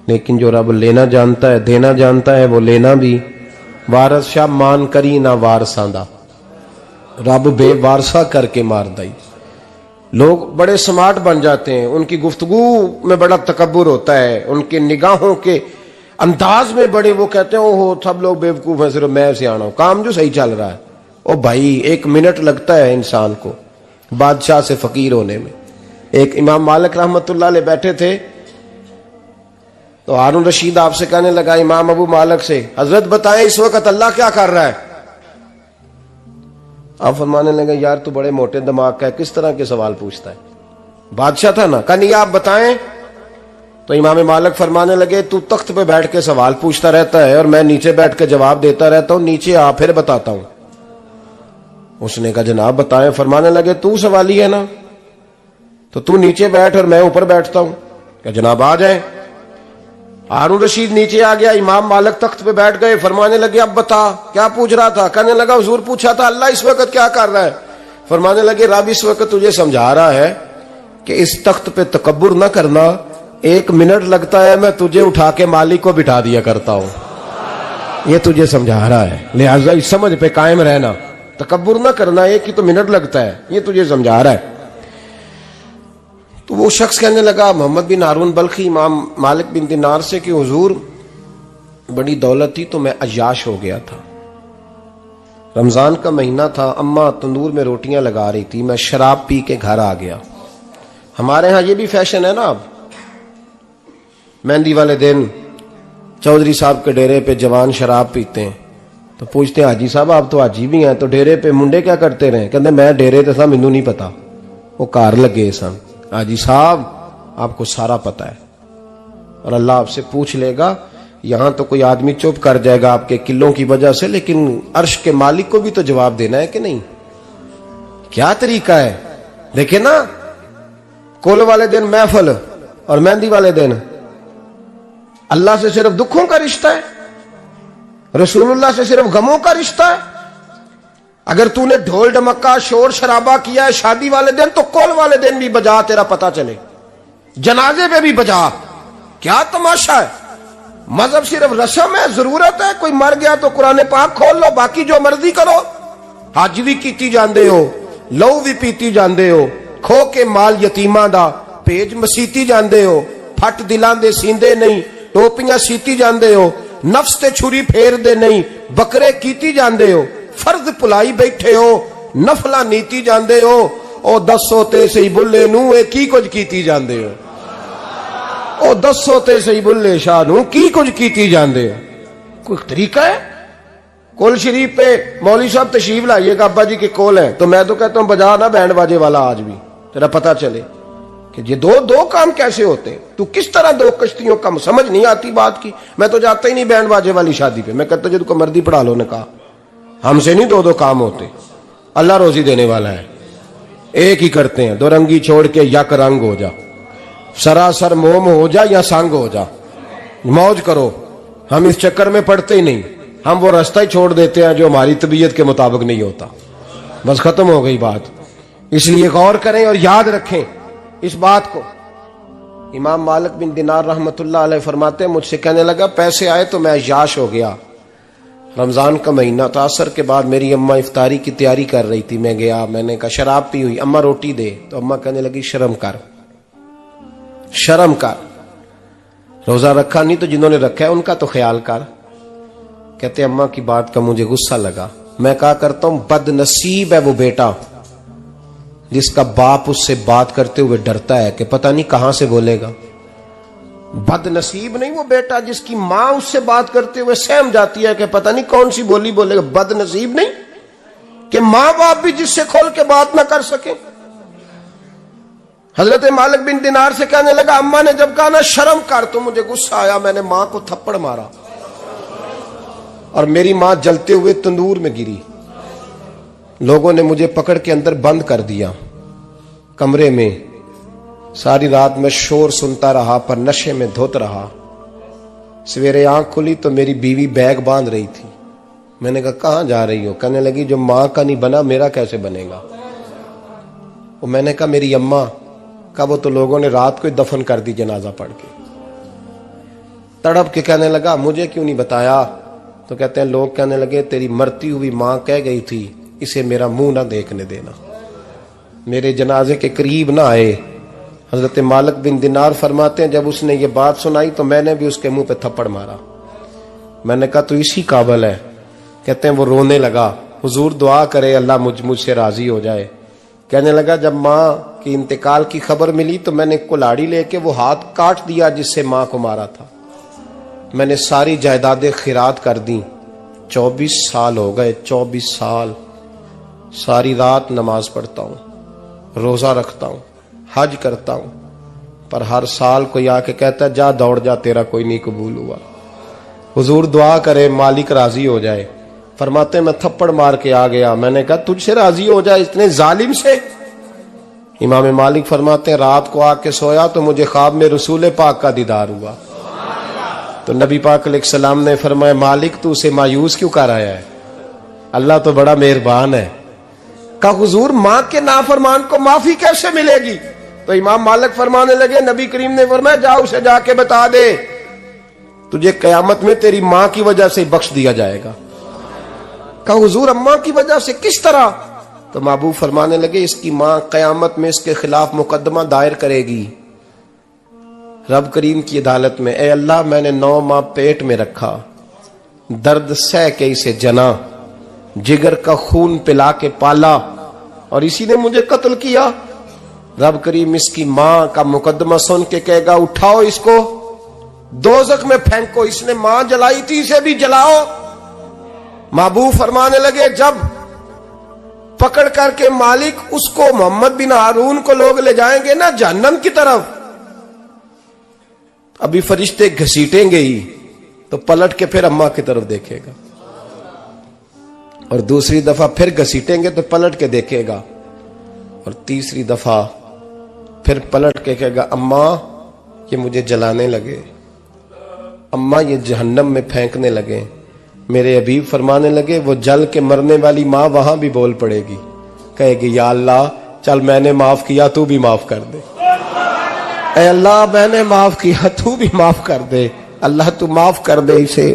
لیکن جو رب لینا جانتا ہے دینا جانتا ہے وہ لینا بھی. وارث شاہ مان کری نہ وارثاں دا، رب بے وارثہ کر کے مار دائی. لوگ بڑے سمارٹ بن جاتے ہیں، ان کی گفتگو میں بڑا تکبر ہوتا ہے، ان کے نگاہوں کے انداز میں بڑے وہ کہتے ہیں اوہ سب لوگ بیوقوف ہیں صرف میں سیاںا ہوں، کام جو صحیح چل رہا ہے. او بھائی 1 منٹ لگتا ہے انسان کو بادشاہ سے فقیر ہونے میں. ایک امام مالک رحمت اللہ علیہ بیٹھے تھے تو ہارون رشید آپ سے کہنے لگا امام ابو مالک سے حضرت بتائیں اس وقت اللہ کیا کر رہا ہے؟ آپ فرمانے لگے یار تو بڑے موٹے دماغ کا ہے، کس طرح کے سوال پوچھتا ہے؟ بادشاہ تھا نا. کہا نہیں آپ بتائیں. تو امام مالک فرمانے لگے تو تخت پہ بیٹھ کے سوال پوچھتا رہتا ہے اور میں نیچے بیٹھ کے جواب دیتا رہتا ہوں، نیچے آ پھر بتاتا ہوں. اس نے کہا جناب بتائیں. فرمانے لگے تو سوالی ہے نا، تو تو نیچے بیٹھ اور میں اوپر بیٹھتا ہوں. کہ جناب آ جائیں. ہارون رشید نیچے آ گیا، امام مالک تخت پہ بیٹھ گئے. فرمانے لگے اب بتا کیا پوچھ رہا تھا؟ کہنے لگا حضور پوچھا تھا اللہ اس وقت کیا کر رہا ہے. فرمانے لگے رب اس وقت تجھے سمجھا رہا ہے کہ اس تخت پہ تکبر نہ کرنا، 1 منٹ لگتا ہے میں تجھے اٹھا کے مالک کو بٹھا دیا کرتا ہوں. یہ تجھے سمجھا رہا ہے، لہٰذا اس سمجھ پہ قائم رہنا، تکبر نہ کرنا، 1 ہی تو منٹ لگتا ہے، یہ تجھے سمجھا رہا ہے. تو وہ شخص کہنے لگا محمد بن ہارون بلخی امام مالک بن دینار سے کہ حضور بڑی دولت تھی تو میں عیاش ہو گیا تھا. رمضان کا مہینہ تھا، اماں تندور میں روٹیاں لگا رہی تھی، میں شراب پی کے گھر آ گیا. ہمارے ہاں یہ بھی فیشن ہے نا، اب مہندی والے دن چودھری صاحب کے ڈیرے پہ جوان شراب پیتے ہیں تو پوچھتے ہیں حاجی صاحب آپ تو حاجی بھی ہیں تو ڈیرے پہ منڈے کیا کرتے رہے؟ کہتے میں ڈیرے تے سا مینوں نہیں پتا، وہ کار لگے سن. حاجی صاحب آپ کو سارا پتا ہے اور اللہ آپ سے پوچھ لے گا. یہاں تو کوئی آدمی چپ کر جائے گا آپ کے قلوں کی وجہ سے، لیکن عرش کے مالک کو بھی تو جواب دینا ہے کہ نہیں؟ کیا طریقہ ہے؟ دیکھیں نا، کول والے دن محفل اور مہندی والے دن اللہ سے صرف دکھوں کا رشتہ ہے، رسول اللہ سے صرف غموں کا رشتہ ہے. اگر تو نے ڈھول ڈمکا شور شرابہ کیا ہے شادی والے دن تو کول والے دن بھی بجا، تیرا پتا چلے، جنازے پہ بھی بجا. کیا تماشا ہے؟ مذہب صرف رسم ہے، ضرورت ہے. کوئی مر گیا تو قرآن پاک کھول لو، باقی جو مرضی کرو. حج بھی کیتی جاندے ہو، لو بھی پیتی جاندے ہو، کھو کے مال یتیماں دا پیج مسیتی جاندے ہو، پھٹ دلان دے سیندے نہیں، ٹوپیاں سیتی جاندے ہو، نفس تے چھری پھیر دے نہیں، بکرے کیتی جاندے ہو، فرض پلائی بیٹھے ہو، نفلہ نیتی جاندے ہو. او 10 سوتے سی بلے نو اے کی کچھ کیتی جاندے ہو، او 10 سوتے سی بلے شاہ نو کی کچھ کیتی جاندے ہو؟ کوئی طریقہ ہے؟ کول شریف پہ مولوی صاحب تشریف لائیے گا ابا جی کے کول ہیں، تو میں تو کہتا ہوں بجا نا بینڈ باجے والا آج بھی، تیرا پتہ چلے کہ یہ دو کام کیسے ہوتے ہیں، تو کس طرح دو کشتیوں کا سمجھ نہیں آتی بات کی۔ میں تو جاتا ہی نہیں بینڈ باجے والی شادی پہ، میں کہتا ہوں جو کو مردی پڑھا لو نے کہا، ہم سے نہیں دو کام ہوتے، اللہ روزی دینے والا ہے، ایک ہی کرتے ہیں، دو رنگی چھوڑ کے یک رنگ ہو جا، سراسر موم ہو جا یا سنگ ہو جا، موج کرو۔ ہم اس چکر میں پڑتے ہی نہیں، ہم وہ راستہ ہی چھوڑ دیتے ہیں جو ہماری طبیعت کے مطابق نہیں ہوتا، بس ختم ہو گئی بات۔ اس لیے غور کریں اور یاد رکھیں اس بات کو۔ امام مالک بن دینار رحمت اللہ علیہ فرماتے ہیں، مجھ سے کہنے لگا پیسے آئے تو میں عیاش ہو گیا، رمضان کا مہینہ تھا، عصر کے بعد میری اماں افطاری کی تیاری کر رہی تھی، میں گیا، میں نے کہا شراب پی ہوئی، اماں روٹی دے، تو اماں کہنے لگی شرم کر، شرم کر، روزہ رکھا نہیں تو جنہوں نے رکھا ہے ان کا تو خیال کر۔ کہتے اماں کی بات کا مجھے غصہ لگا، میں کہا کرتا ہوں بد نصیب ہے وہ بیٹا جس کا باپ اس سے بات کرتے ہوئے ڈرتا ہے کہ پتہ نہیں کہاں سے بولے گا۔ بد نصیب نہیں وہ بیٹا جس کی ماں اس سے بات کرتے ہوئے سہم جاتی ہے کہ پتہ نہیں کون سی بولی بولے گا۔ بد نصیب نہیں کہ ماں باپ بھی جس سے کھول کے بات نہ کر سکیں۔ حضرت مالک بن دینار سے کہنے لگا اماں نے جب کہا نا شرم کر تو مجھے غصہ آیا، میں نے ماں کو تھپڑ مارا اور میری ماں جلتے ہوئے تندور میں گری۔ لوگوں نے مجھے پکڑ کے اندر بند کر دیا کمرے میں، ساری رات میں شور سنتا رہا پر نشے میں دھوت رہا۔ سویرے آنکھ کھلی تو میری بیوی بیگ باندھ رہی تھی، میں نے کہا کہاں جا رہی ہو؟ کہنے لگی جو ماں کا نہیں بنا میرا کیسے بنے گا؟ وہ میں نے کہا میری اماں کا، وہ تو لوگوں نے رات کو ہی دفن کر دی جنازہ پڑھ کے۔ تڑپ کے کہنے لگا مجھے کیوں نہیں بتایا؟ تو کہتے ہیں لوگ کہنے لگے تیری مرتی ہوئی ماں کہہ گئی تھی اسے میرا منہ نہ دیکھنے دینا، میرے جنازے کے قریب نہ آئے۔ حضرت مالک بن دینار فرماتے ہیں جب اس نے یہ بات سنائی تو میں نے بھی اس کے منہ پہ تھپڑ مارا۔ میں نے کہا تو اسی قابل ہے۔ کہتے ہیں وہ رونے لگا، حضور دعا کرے اللہ مجھ سے راضی ہو جائے۔ کہنے لگا جب ماں کی انتقال کی خبر ملی تو میں نے کلاڑی لے کے وہ ہاتھ کاٹ دیا جس سے ماں کو مارا تھا۔ میں نے ساری جائیدادیں خیرات کر دیں۔ 24 سال ہو گئے، 24 سال ساری رات نماز پڑھتا ہوں، روزہ رکھتا ہوں، حج کرتا ہوں، پر ہر سال کوئی آ کے کہتا ہے جا دوڑ جا تیرا کوئی نہیں قبول ہوا۔ حضور دعا کرے مالک راضی ہو جائے۔ فرماتے میں تھپڑ مار کے آ گیا، میں نے کہا تجھ سے راضی ہو جائے اتنے ظالم سے؟ امام مالک فرماتے ہیں رات کو آ کے سویا تو مجھے خواب میں رسول پاک کا دیدار ہوا، تو نبی پاک علیہ السلام نے فرمایا مالک تو اسے مایوس کیوں کر آیا ہے؟ اللہ تو بڑا مہربان ہے۔ کہا حضور ماں کے نافرمان کو معافی کیسے ملے گی؟ تو امام مالک فرمانے لگے نبی کریم نے فرمایا جا اسے جا کے بتا دے تجھے قیامت میں تیری ماں کی وجہ سے بخش دیا جائے گا۔ کہا حضور اماں کی وجہ سے کس طرح؟ تو محبوب فرمانے لگے اس کی ماں قیامت میں اس کے خلاف مقدمہ دائر کرے گی رب کریم کی عدالت میں، اے اللہ میں نے 9 ماہ پیٹ میں رکھا، درد سہ کے اسے جنا، جگر کا خون پلا کے پالا اور اسی نے مجھے قتل کیا۔ رب کریم اس کی ماں کا مقدمہ سن کے کہے گا اٹھاؤ اس کو دوزخ میں پھینکو، اس نے ماں جلائی تھی اسے بھی جلاؤ۔ محبوب فرمانے لگے جب پکڑ کر کے مالک اس کو محمد بن ہارون کو لوگ لے جائیں گے نا جہنم کی طرف، ابھی فرشتے گھسیٹیں گے ہی تو پلٹ کے پھر اماں کی طرف دیکھے گا اور دوسری دفعہ پھر گھسیٹیں گے تو پلٹ کے دیکھے گا اور تیسری دفعہ پھر پلٹ کے کہے گا اماں یہ مجھے جلانے لگے، اماں یہ جہنم میں پھینکنے لگے۔ میرے حبیب فرمانے لگے وہ جل کے مرنے والی ماں وہاں بھی بول پڑے گی، کہے گی یا اللہ چل میں نے معاف کیا تو بھی معاف کر دے، اے اللہ میں نے معاف کیا تو بھی معاف کر دے، اللہ تو معاف کر دے اسے،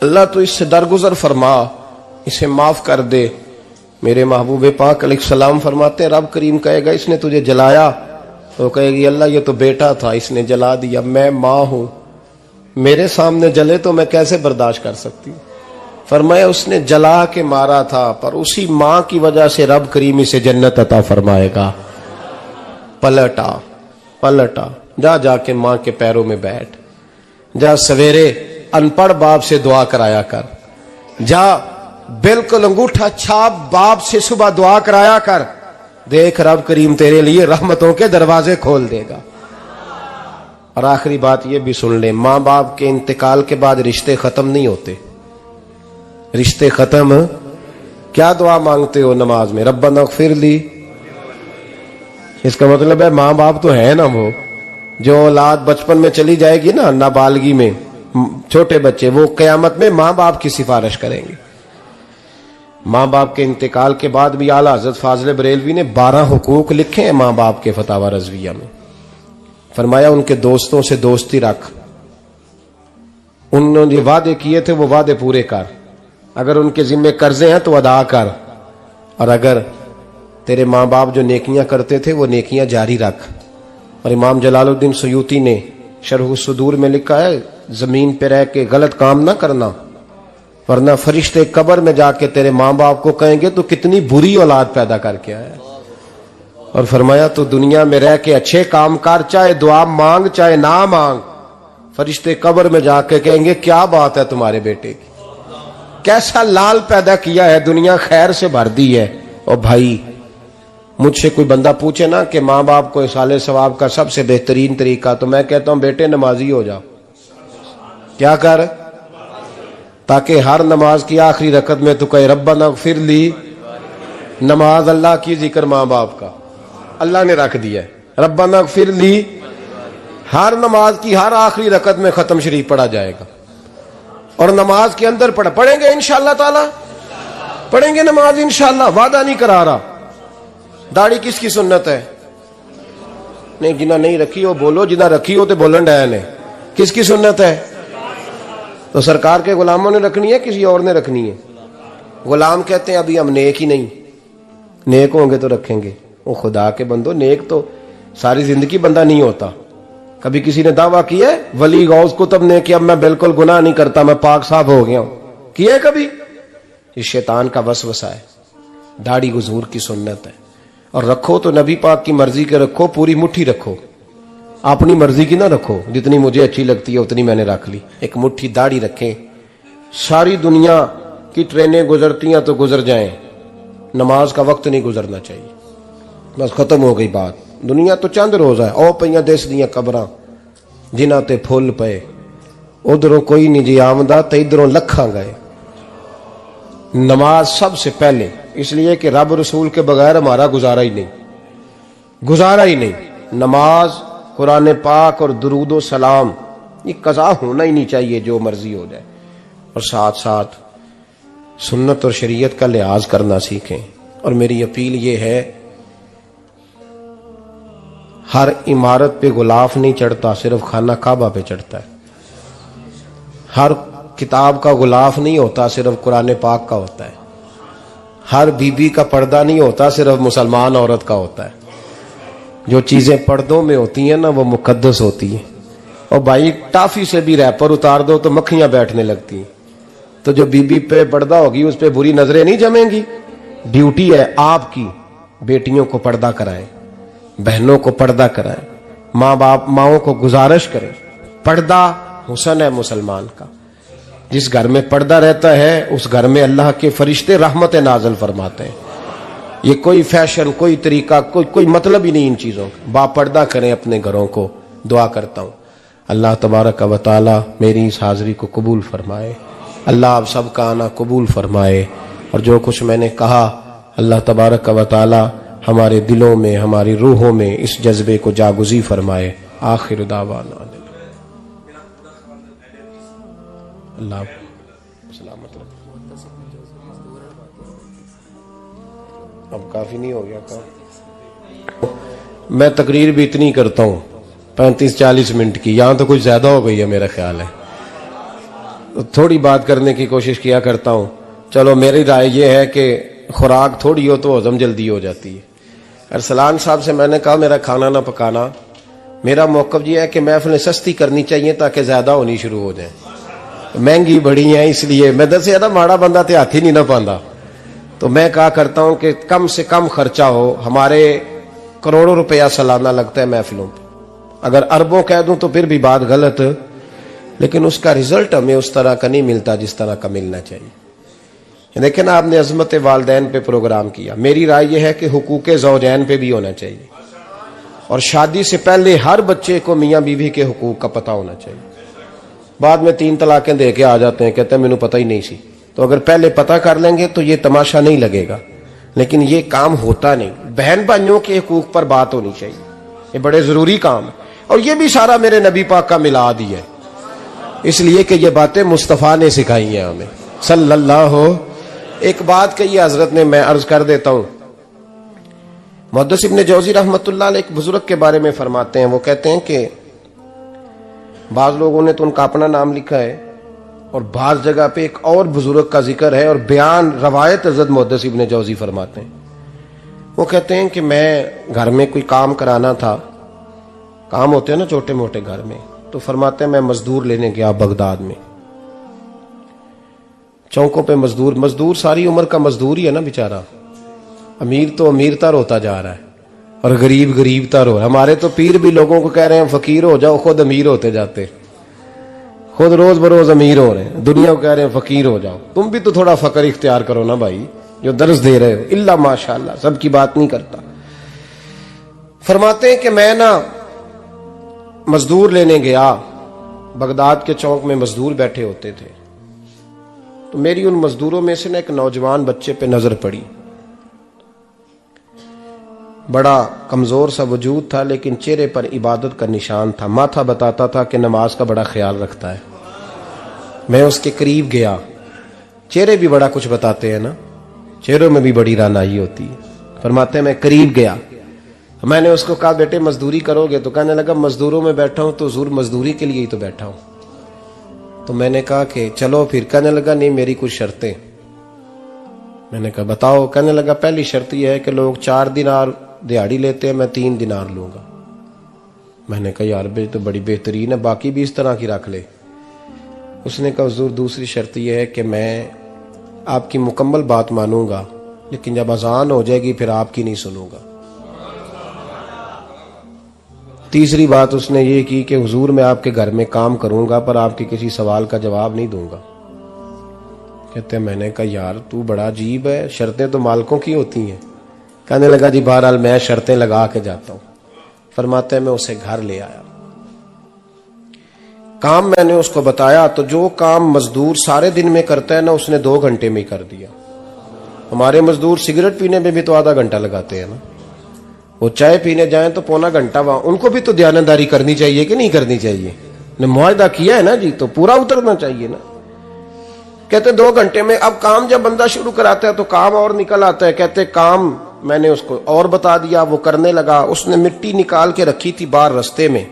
اللہ تو اس سے درگزر فرما، اسے معاف کر دے۔ میرے محبوب پاک علیہ السلام فرماتے ہیں رب کریم کہے گا اس نے تجھے جلایا، تو کہے گی اللہ یہ تو بیٹا تھا اس نے جلا دیا، میں ماں ہوں، میرے سامنے جلے تو میں کیسے برداشت کر سکتی ہوں؟ فرمایا اس نے جلا کے مارا تھا، پر اسی ماں کی وجہ سے رب کریم اسے جنت عطا فرمائے گا۔ پلٹا جا کے ماں کے پیروں میں بیٹھ، جا سویرے ان پڑھ باپ سے دعا کرایا کر، جا بالکل انگوٹھا چھاپ باپ سے صبح دعا کرایا کر، دیکھ رب کریم تیرے لیے رحمتوں کے دروازے کھول دے گا۔ اور آخری بات یہ بھی سن لیں، ماں باپ کے انتقال کے بعد رشتے ختم نہیں ہوتے۔ رشتے ختم، کیا دعا مانگتے ہو نماز میں؟ ربنا اغفر لی۔ اس کا مطلب ہے ماں باپ تو ہے نا، وہ جو اولاد بچپن میں چلی جائے گی نا، نابالغی میں چھوٹے بچے، وہ قیامت میں ماں باپ کی سفارش کریں گے۔ ماں باپ کے انتقال کے بعد بھی اعلیٰ حضرت فاضل بریلوی نے 12 حقوق لکھے ہیں ماں باپ کے فتاوی رضویہ میں۔ فرمایا ان کے دوستوں سے دوستی رکھ، انہوں نے جو وعدے کیے تھے وہ وعدے پورے کر، اگر ان کے ذمہ قرضے ہیں تو ادا کر، اور اگر تیرے ماں باپ جو نیکیاں کرتے تھے وہ نیکیاں جاری رکھ۔ اور امام جلال الدین سیوطی نے شرح الصدور میں لکھا ہے، زمین پہ رہ کے غلط کام نہ کرنا، ورنہ فرشتے قبر میں جا کے تیرے ماں باپ کو کہیں گے تو کتنی بری اولاد پیدا کر کے آیا۔ اور فرمایا تو دنیا میں رہ کے اچھے کام کر، چاہے دعا مانگ چاہے نہ مانگ، فرشتے قبر میں جا کے کہیں گے کیا بات ہے تمہارے بیٹے کی، کیسا لال پیدا کیا ہے، دنیا خیر سے بھر دی ہے۔ اور بھائی مجھ سے کوئی بندہ پوچھے نا کہ ماں باپ کو ایصال ثواب کا سب سے بہترین طریقہ، تو میں کہتا ہوں بیٹے نمازی ہو جاؤ۔ کیا کر؟ تاکہ ہر نماز کی آخری رکعت میں تو کہے ربنا اغفر لی۔ نماز اللہ کی، ذکر ماں باپ کا، اللہ نے رکھ دیا ہے ربنا اغفر لی۔ ہر نماز کی ہر آخری رکعت میں ختم شریف پڑھا جائے گا، اور نماز کے اندر پڑھیں گے انشاءاللہ تعالی، پڑھیں گے نماز انشاءاللہ، وعدہ نہیں کرا رہا۔ داڑھی کس کی سنت ہے؟ نہیں، جنہ نہیں رکھی ہو بولو، جنہ رکھی ہو تو بولن ڈایا نے۔ کس کی سنت ہے؟ تو سرکار کے غلاموں نے رکھنی ہے، کسی اور نے رکھنی ہے؟ غلام کہتے ہیں ابھی ہم نیک ہی نہیں، نیک ہوں گے تو رکھیں گے۔ وہ خدا کے بندو، نیک تو ساری زندگی بندہ نہیں ہوتا۔ کبھی کسی نے دعویٰ کیا ہے ولی غوث کتب نے کہ اب میں بالکل گناہ نہیں کرتا، میں پاک صاف ہو گیا ہوں؟ کیا ہے کبھی؟ یہ شیطان کا وسوسہ ہے۔ داڑھی حضور کی سنت ہے، اور رکھو تو نبی پاک کی مرضی کے رکھو، پوری مٹھی رکھو، اپنی مرضی کی نہ رکھو، جتنی مجھے اچھی لگتی ہے اتنی میں نے رکھ لی۔ ایک مٹھی داڑھی رکھیں، ساری دنیا کی ٹرینیں گزرتی ہیں تو گزر جائیں، نماز کا وقت نہیں گزرنا چاہیے، بس ختم ہو گئی بات۔ دنیا تو چند روز ہے، او پئیاں دس دیاں قبراں جنہاں تے پھول پئے، ادھروں کوئی نہیں جی آمدہ تے ادھروں لکھاں گئے۔ نماز سب سے پہلے، اس لیے کہ رب رسول کے بغیر ہمارا گزارا ہی نہیں۔ نماز، قرآن پاک اور درود و سلام، یہ قضا ہونا ہی نہیں چاہیے، جو مرضی ہو جائے۔ اور ساتھ ساتھ سنت اور شریعت کا لحاظ کرنا سیکھیں۔ اور میری اپیل یہ ہے، ہر عمارت پہ غلاف نہیں چڑھتا، صرف خانہ کعبہ پہ چڑھتا ہے۔ ہر کتاب کا غلاف نہیں ہوتا، صرف قرآن پاک کا ہوتا ہے۔ ہر بی بی کا پردہ نہیں ہوتا، صرف مسلمان عورت کا ہوتا ہے۔ جو چیزیں پردوں میں ہوتی ہیں نا وہ مقدس ہوتی ہیں۔ اور بھائی ٹافی سے بھی ریپر اتار دو تو مکھیاں بیٹھنے لگتی ہیں، تو جو بی بی پہ پردہ ہوگی اس پہ بری نظریں نہیں جمیں گی۔ ڈیوٹی ہے آپ کی، بیٹیوں کو پردہ کرائیں، بہنوں کو پردہ کرائیں، ماؤں کو گزارش کریں۔ پردہ حسن ہے مسلمان کا۔ جس گھر میں پردہ رہتا ہے اس گھر میں اللہ کے فرشتے رحمت نازل فرماتے ہیں۔ یہ کوئی فیشن، کوئی طریقہ، کوئی مطلب ہی نہیں ان چیزوں کا۔ با پردہ کریں اپنے گھروں کو۔ دعا کرتا ہوں اللہ تبارک و تعالی میری اس حاضری کو قبول فرمائے، اللہ آپ سب کا آنا قبول فرمائے، اور جو کچھ میں نے کہا اللہ تبارک و تعالی ہمارے دلوں میں، ہماری روحوں میں اس جذبے کو جاگزی فرمائے۔ آخر دعوانا اللہ سلامت رکھے۔ اب کافی نہیں ہو گیا کام؟ میں تقریر بھی اتنی کرتا ہوں 35-40 منٹ کی، یہاں تو کچھ زیادہ ہو گئی ہے میرا خیال ہے۔ تھوڑی بات کرنے کی کوشش کیا کرتا ہوں۔ چلو میری رائے یہ ہے کہ خوراک تھوڑی ہو تو ہضم جلدی ہو جاتی ہے۔ ارسلان صاحب سے میں نے کہا میرا کھانا نہ پکانا، میرا موقف یہ ہے کہ محفلیں سستی کرنی چاہیے تاکہ زیادہ ہونی شروع ہو جائیں۔ مہنگی بڑی ہیں اس لیے میں دس زیادہ ماڑا بندہ تے ہاتھ ہی نہیں نہ پاندا. تو میں کہا کرتا ہوں کہ کم سے کم خرچہ ہو. ہمارے کروڑوں روپیہ سالانہ لگتا ہے محفلوں پہ. اگر اربوں کہہ دوں تو پھر بھی بات غلط, لیکن اس کا رزلٹ ہمیں اس طرح کا نہیں ملتا جس طرح کا ملنا چاہیے. لیکن آپ نے عظمت والدین پہ پروگرام کیا. میری رائے یہ ہے کہ حقوق زوجین پہ بھی ہونا چاہیے, اور شادی سے پہلے ہر بچے کو میاں بیوی کے حقوق کا پتہ ہونا چاہیے. بعد میں 3 طلاقیں دے کے آ جاتے ہیں, کہتے ہیں مینوں پتہ ہی نہیں سی. تو اگر پہلے پتہ کر لیں گے تو یہ تماشا نہیں لگے گا, لیکن یہ کام ہوتا نہیں. بہن بھائیوں کے حقوق پر بات ہونی چاہیے, یہ بڑے ضروری کام ہے. اور یہ بھی سارا میرے نبی پاک کا میلاد ہی ہے, اس لیے کہ یہ باتیں مصطفیٰ نے سکھائی ہیں ہمیں صلی اللہ. ایک بات کہی حضرت نے, میں عرض کر دیتا ہوں. محدث ابن جوزی رحمۃ اللہ علیہ ایک بزرگ کے بارے میں فرماتے ہیں, وہ کہتے ہیں کہ بعض لوگوں نے تو ان کا اپنا نام لکھا ہے, اور بعض جگہ پہ ایک اور بزرگ کا ذکر ہے, اور بیان روایت حضرت محدث ابن جوزی فرماتے ہیں. وہ کہتے ہیں کہ میں گھر میں کوئی کام کرانا تھا, کام ہوتے ہیں نا چھوٹے موٹے گھر میں, تو فرماتے ہیں میں مزدور لینے گیا بغداد میں. چوکوں پہ مزدور ساری عمر کا مزدور ہی ہے نا بیچارہ. امیر تو امیر تر ہوتا جا رہا ہے اور غریب تر ہو رہا ہے. ہمارے تو پیر بھی لوگوں کو کہہ رہے ہیں فقیر ہو جاؤ, خود امیر ہوتے جاتے, خود روز بروز امیر ہو رہے ہیں. دنیا کو کہہ رہے ہیں فقیر ہو جاؤ. تم بھی تو تھوڑا فقر اختیار کرو نا بھائی, جو درس دے رہے ہو. الا ماشاءاللہ, سب کی بات نہیں کرتا. فرماتے ہیں کہ میں نا مزدور لینے گیا, بغداد کے چوک میں مزدور بیٹھے ہوتے تھے. تو میری ان مزدوروں میں سے نا ایک نوجوان بچے پہ نظر پڑی. بڑا کمزور سا وجود تھا, لیکن چہرے پر عبادت کا نشان تھا. ماتھا بتاتا تھا کہ نماز کا بڑا خیال رکھتا ہے. میں اس کے قریب گیا. چہرے بھی بڑا کچھ بتاتے ہیں نا, چہروں میں بھی بڑی رانائی ہوتی ہے. فرماتے ہیں میں قریب گیا, میں نے اس کو کہا بیٹے مزدوری کرو گے؟ تو کہنے لگا مزدوروں میں بیٹھا ہوں تو حضور مزدوری کے لیے ہی تو بیٹھا ہوں. تو میں نے کہا کہ چلو پھر. کہنے لگا نہیں میری کچھ شرطیں. میں نے کہا بتاؤ. کہنے لگا پہلی شرط یہ ہے کہ لوگ 4 دینار دیہاڑی لیتے ہیں, میں 3 دینار لوں گا. میں نے کہا یار بھائی تو بڑی بہترین ہے, باقی بھی اس طرح کی رکھ لے. اس نے کہا حضور دوسری شرط یہ ہے کہ میں آپ کی مکمل بات مانوں گا, لیکن جب اذان ہو جائے گی پھر آپ کی نہیں سنوں گا. تیسری بات اس نے یہ کی کہ حضور میں آپ کے گھر میں کام کروں گا پر آپ کے کسی سوال کا جواب نہیں دوں گا. کہتے ہیں میں نے کہا یار تو بڑا عجیب ہے, شرطیں تو مالکوں کی ہوتی ہیں. کہنے لگا جی بہرحال میں شرطیں لگا کے جاتا ہوں. فرماتے ہیں میں اسے گھر لے آیا. کام میں نے اس کو بتایا تو جو کام مزدور سارے دن میں کرتا ہے نا, اس نے 2 گھنٹے میں ہی کر دیا. ہمارے مزدور سگریٹ پینے میں بھی تو آدھا گھنٹہ لگاتے ہیں نا, وہ چائے پینے جائیں تو پونا گھنٹہ. وہاں ان کو بھی تو دیانتداری کرنی چاہیے کہ نہیں کرنی چاہیے؟ نے معاہدہ کیا ہے نا جی, تو پورا اترنا چاہیے نا. کہتے 2 گھنٹے میں. اب کام جب بندہ شروع کراتا ہے تو کام اور نکل آتا ہے. کہتے کام میں نے اس کو اور بتا دیا, وہ کرنے لگا. اس نے مٹی نکال کے رکھی تھی باہر رستے میں,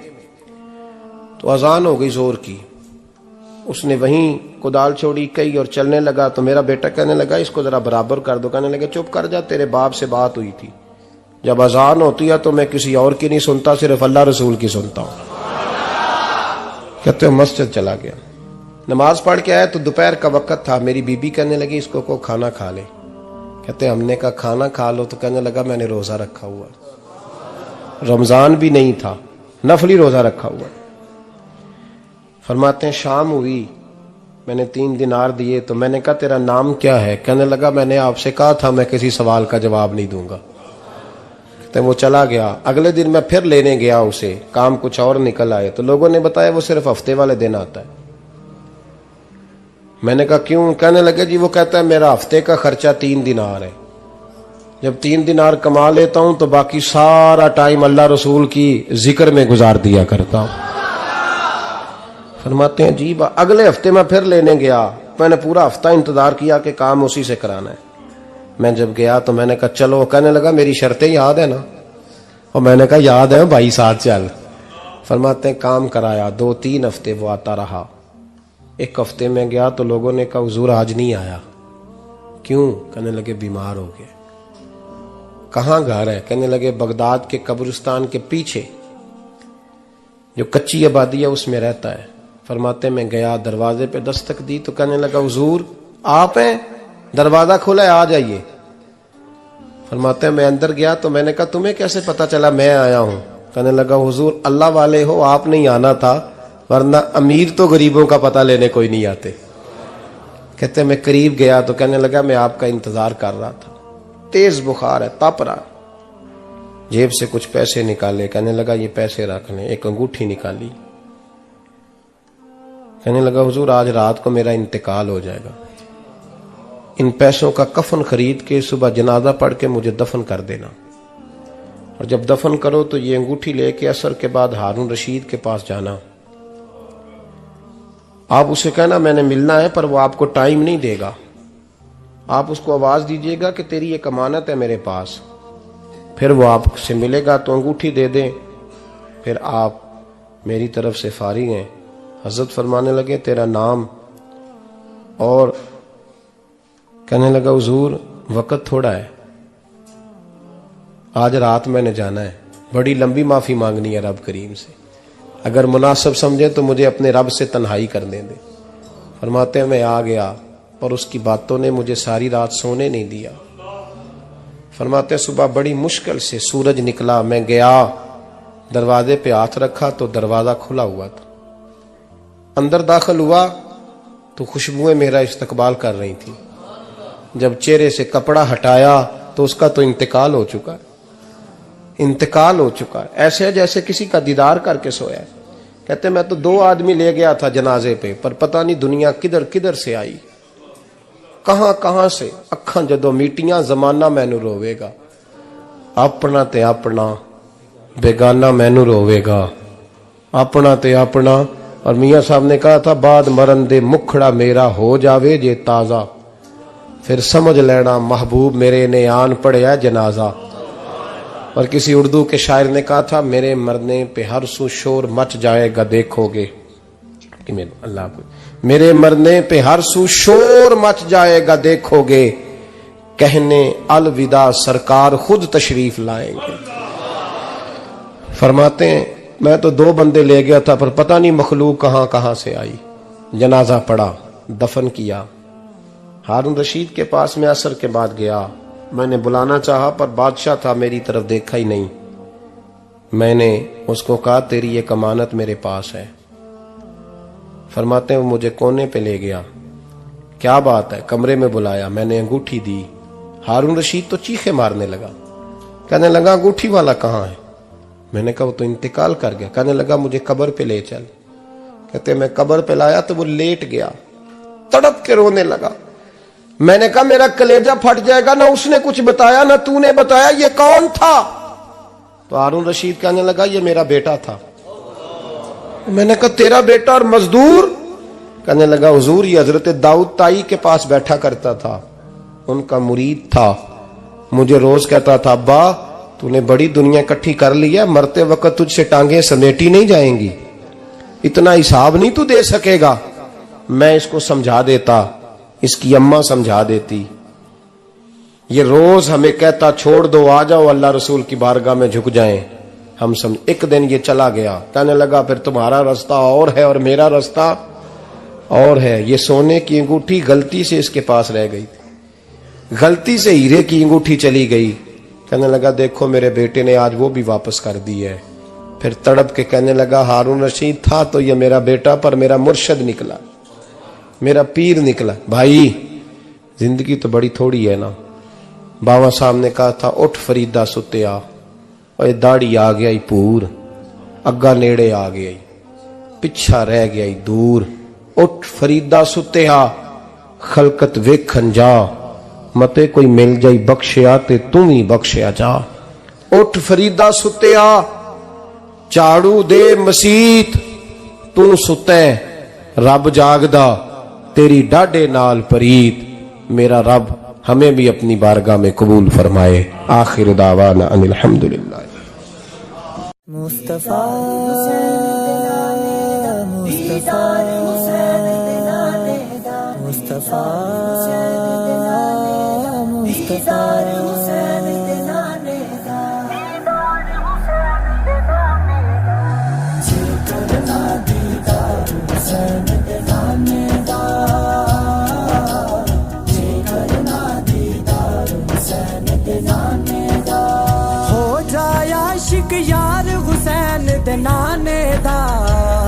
تو اذان ہو گئی زور کی. اس نے وہیں کدال چھوڑی کئی اور چلنے لگا. تو میرا بیٹا کہنے لگا اس کو ذرا برابر کر دو. کہنے لگا چپ کر جا, تیرے باپ سے بات ہوئی تھی, جب اذان ہوتی ہے تو میں کسی اور کی نہیں سنتا, صرف اللہ رسول کی سنتا ہوں. کہتے ہیں مسجد چلا گیا, نماز پڑھ کے آیا تو دوپہر کا وقت تھا. میری بی بی کہنے لگی اس کو کھانا کھا لے. کہتے ہیں ہم نے کہا کھانا کھا لو. تو کہنے لگا میں نے روزہ رکھا ہوا, رمضان بھی نہیں تھا, نفلی روزہ رکھا ہوا. فرماتے ہیں شام ہوئی, میں نے 3 دینار دیے. تو میں نے کہا تیرا نام کیا ہے؟ کہنے لگا میں نے آپ سے کہا تھا میں کسی سوال کا جواب نہیں دوں گا. کہتے ہیں وہ چلا گیا. اگلے دن میں پھر لینے گیا اسے, کام کچھ اور نکل آئے. تو لوگوں نے بتایا وہ صرف ہفتے والے دن آتا ہے. میں نے کہا کیوں؟ کہنے لگے جی وہ کہتا ہے میرا ہفتے کا خرچہ 3 دینار ہے, جب 3 دینار کما لیتا ہوں تو باقی سارا ٹائم اللہ رسول کی ذکر میں گزار دیا کرتا ہوں. فرماتے ہیں جی اگلے ہفتے میں پھر لینے گیا. میں نے پورا ہفتہ انتظار کیا کہ کام اسی سے کرانا ہے. میں جب گیا تو میں نے کہا چلو. کہنے لگا میری شرطیں یاد ہے نا؟ اور میں نے کہا یاد ہے بھائی, ساتھ چل. فرماتے ہیں کام کرایا. 2-3 ہفتے وہ آتا رہا. ایک ہفتے میں گیا تو لوگوں نے کہا حضور آج نہیں آیا. کیوں؟ کہنے لگے بیمار ہو گئے. کہاں گھر ہے؟ کہنے لگے بغداد کے قبرستان کے پیچھے جو کچی آبادی ہے اس میں رہتا ہے. فرماتے میں گیا, دروازے پہ دستک دی تو کہنے لگا حضور آپ ہیں, دروازہ کھلا ہے, آ جائیے. فرماتے ہیں میں اندر گیا تو میں نے کہا تمہیں کیسے پتا چلا میں آیا ہوں؟ کہنے لگا حضور اللہ والے ہو, آپ نہیں آنا تھا, ورنہ امیر تو غریبوں کا پتہ لینے کوئی نہیں آتے. کہتے میں قریب گیا تو کہنے لگا میں آپ کا انتظار کر رہا تھا, تیز بخار ہے, تپ رہا. جیب سے کچھ پیسے نکالے, کہنے لگا یہ پیسے رکھ لیں. ایک انگوٹھی نکالی, کہنے لگا حضور آج رات کو میرا انتقال ہو جائے گا, ان پیسوں کا کفن خرید کے صبح جنازہ پڑھ کے مجھے دفن کر دینا, اور جب دفن کرو تو یہ انگوٹھی لے کے عصر کے بعد ہارون رشید کے پاس جانا. آپ اسے کہنا میں نے ملنا ہے, پر وہ آپ کو ٹائم نہیں دے گا. آپ اس کو آواز دیجئے گا کہ تیری ایک امانت ہے میرے پاس. پھر وہ آپ سے ملے گا تو انگوٹھی دے دیں, پھر آپ میری طرف سے فارغ ہیں. حضرت فرمانے لگے تیرا نام, اور کہنے لگا حضور وقت تھوڑا ہے, آج رات میں نے جانا ہے, بڑی لمبی معافی مانگنی ہے رب کریم سے, اگر مناسب سمجھے تو مجھے اپنے رب سے تنہائی کرنے دے. فرماتے ہیں میں آ گیا اور اس کی باتوں نے مجھے ساری رات سونے نہیں دیا. فرماتے ہیں صبح بڑی مشکل سے سورج نکلا, میں گیا دروازے پہ ہاتھ رکھا تو دروازہ کھلا ہوا تھا. اندر داخل ہوا تو خوشبوئیں میرا استقبال کر رہی تھی. جب چہرے سے کپڑا ہٹایا تو اس کا تو انتقال ہو چکا ہے, انتقال ہو چکا ہے, ایسے جیسے کسی کا دیدار کر کے سویا ہے. کہتے میں تو 2 آدمی لے گیا تھا جنازے پہ, پر پتہ نہیں دنیا کدھر کدھر سے آئی, کہاں کہاں سے. اکھاں جدو میٹیاں زمانہ مینو روے گا, اپنا تے اپنا بیگانہ مینو روے گا, اپنا تے اپنا. اور میاں صاحب نے کہا تھا بعد مرن دے مکھڑا میرا ہو جاوے جے تازہ, پھر سمجھ لینا محبوب میرے نے آن پڑیا جنازہ. اور کسی اردو کے شاعر نے کہا تھا میرے مرنے پہ ہر سو شور مچ جائے گا دیکھو گے, اللہ کو میرے مرنے پہ ہر سو شور مچ جائے گا دیکھو گے, کہنے الوداع سرکار خود تشریف لائیں گے. فرماتے ہیں میں تو 2 بندے لے گیا تھا, پر پتہ نہیں مخلوق کہاں کہاں سے آئی. جنازہ پڑا, دفن کیا. ہارون رشید کے پاس میں عصر کے بعد گیا, میں نے بلانا چاہا پر بادشاہ تھا, میری طرف دیکھا ہی نہیں. میں نے اس کو کہا تیری ایک امانت میرے پاس ہے. فرماتے ہیں وہ مجھے کونے پہ لے گیا, کیا بات ہے, کمرے میں بلایا, میں نے انگوٹھی دی. ہارون رشید تو چیخے مارنے لگا, کہنے لگا انگوٹھی والا کہاں ہے؟ میں نے کہا وہ تو انتقال کر گیا. کہنے لگا مجھے قبر پہ لے چل. کہتے میں قبر پہ لایا تو وہ لیٹ گیا, تڑپ کے رونے لگا. میں نے کہا میرا کلیجہ پھٹ جائے گا, نہ اس نے کچھ بتایا نہ تو نے بتایا, یہ کون تھا؟ تو ہارون رشید کہنے لگا یہ میرا بیٹا تھا. میں نے کہا تیرا بیٹا اور مزدور؟ کہنے لگا حضور یہ حضرت داؤد تائی کے پاس بیٹھا کرتا تھا, ان کا مرید تھا. مجھے روز کہتا تھا ابا تو نے بڑی دنیا اکٹھی کر لی ہے, مرتے وقت تجھ سے ٹانگیں سمیٹی نہیں جائیں گی, اتنا حساب نہیں تو دے سکے گا. میں اس کو سمجھا دیتا, اس کی اماں سمجھا دیتی. یہ روز ہمیں کہتا چھوڑ دو آ جاؤ اللہ رسول کی بارگاہ میں جھک جائیں. ہم سمجھ. ایک دن یہ چلا گیا, کہنے لگا پھر تمہارا راستہ اور ہے اور میرا راستہ اور ہے. یہ سونے کی انگوٹھی غلطی سے اس کے پاس رہ گئی تھی, غلطی سے ہیرے کی انگوٹھی چلی گئی. کہنے لگا دیکھو میرے بیٹے نے آج وہ بھی واپس کر دی ہے. پھر تڑپ کے کہنے لگا ہارون رشید تھا تو یہ میرا بیٹا, پر میرا مرشد نکلا, میرا پیر نکلا. بھائی زندگی تو بڑی تھوڑی ہے نا. باوا صاحب نے کہا تھا اٹھ فریدہ ستیا, اور داڑھی آ گیا پور, اگا نیڑے آ گیا, پچھا رہ گیا دور. اٹھ فریدہ ستیا خلقت ویکھن جا, متے کوئی مل جائی بخشیا تے تم ہی بخشیا جا. اٹھ فریدہ ستیا چاڑو دے مسیت, تو ستے رب جاگدا تیری ڈاڈے نال پریت. میرا رب ہمیں بھی اپنی بارگاہ میں قبول فرمائے. آخر دعوانا ان الحمدللہ. مصطفیٰ مصطفیٰ ہو جائے عاشق یار حسین دے نانے دا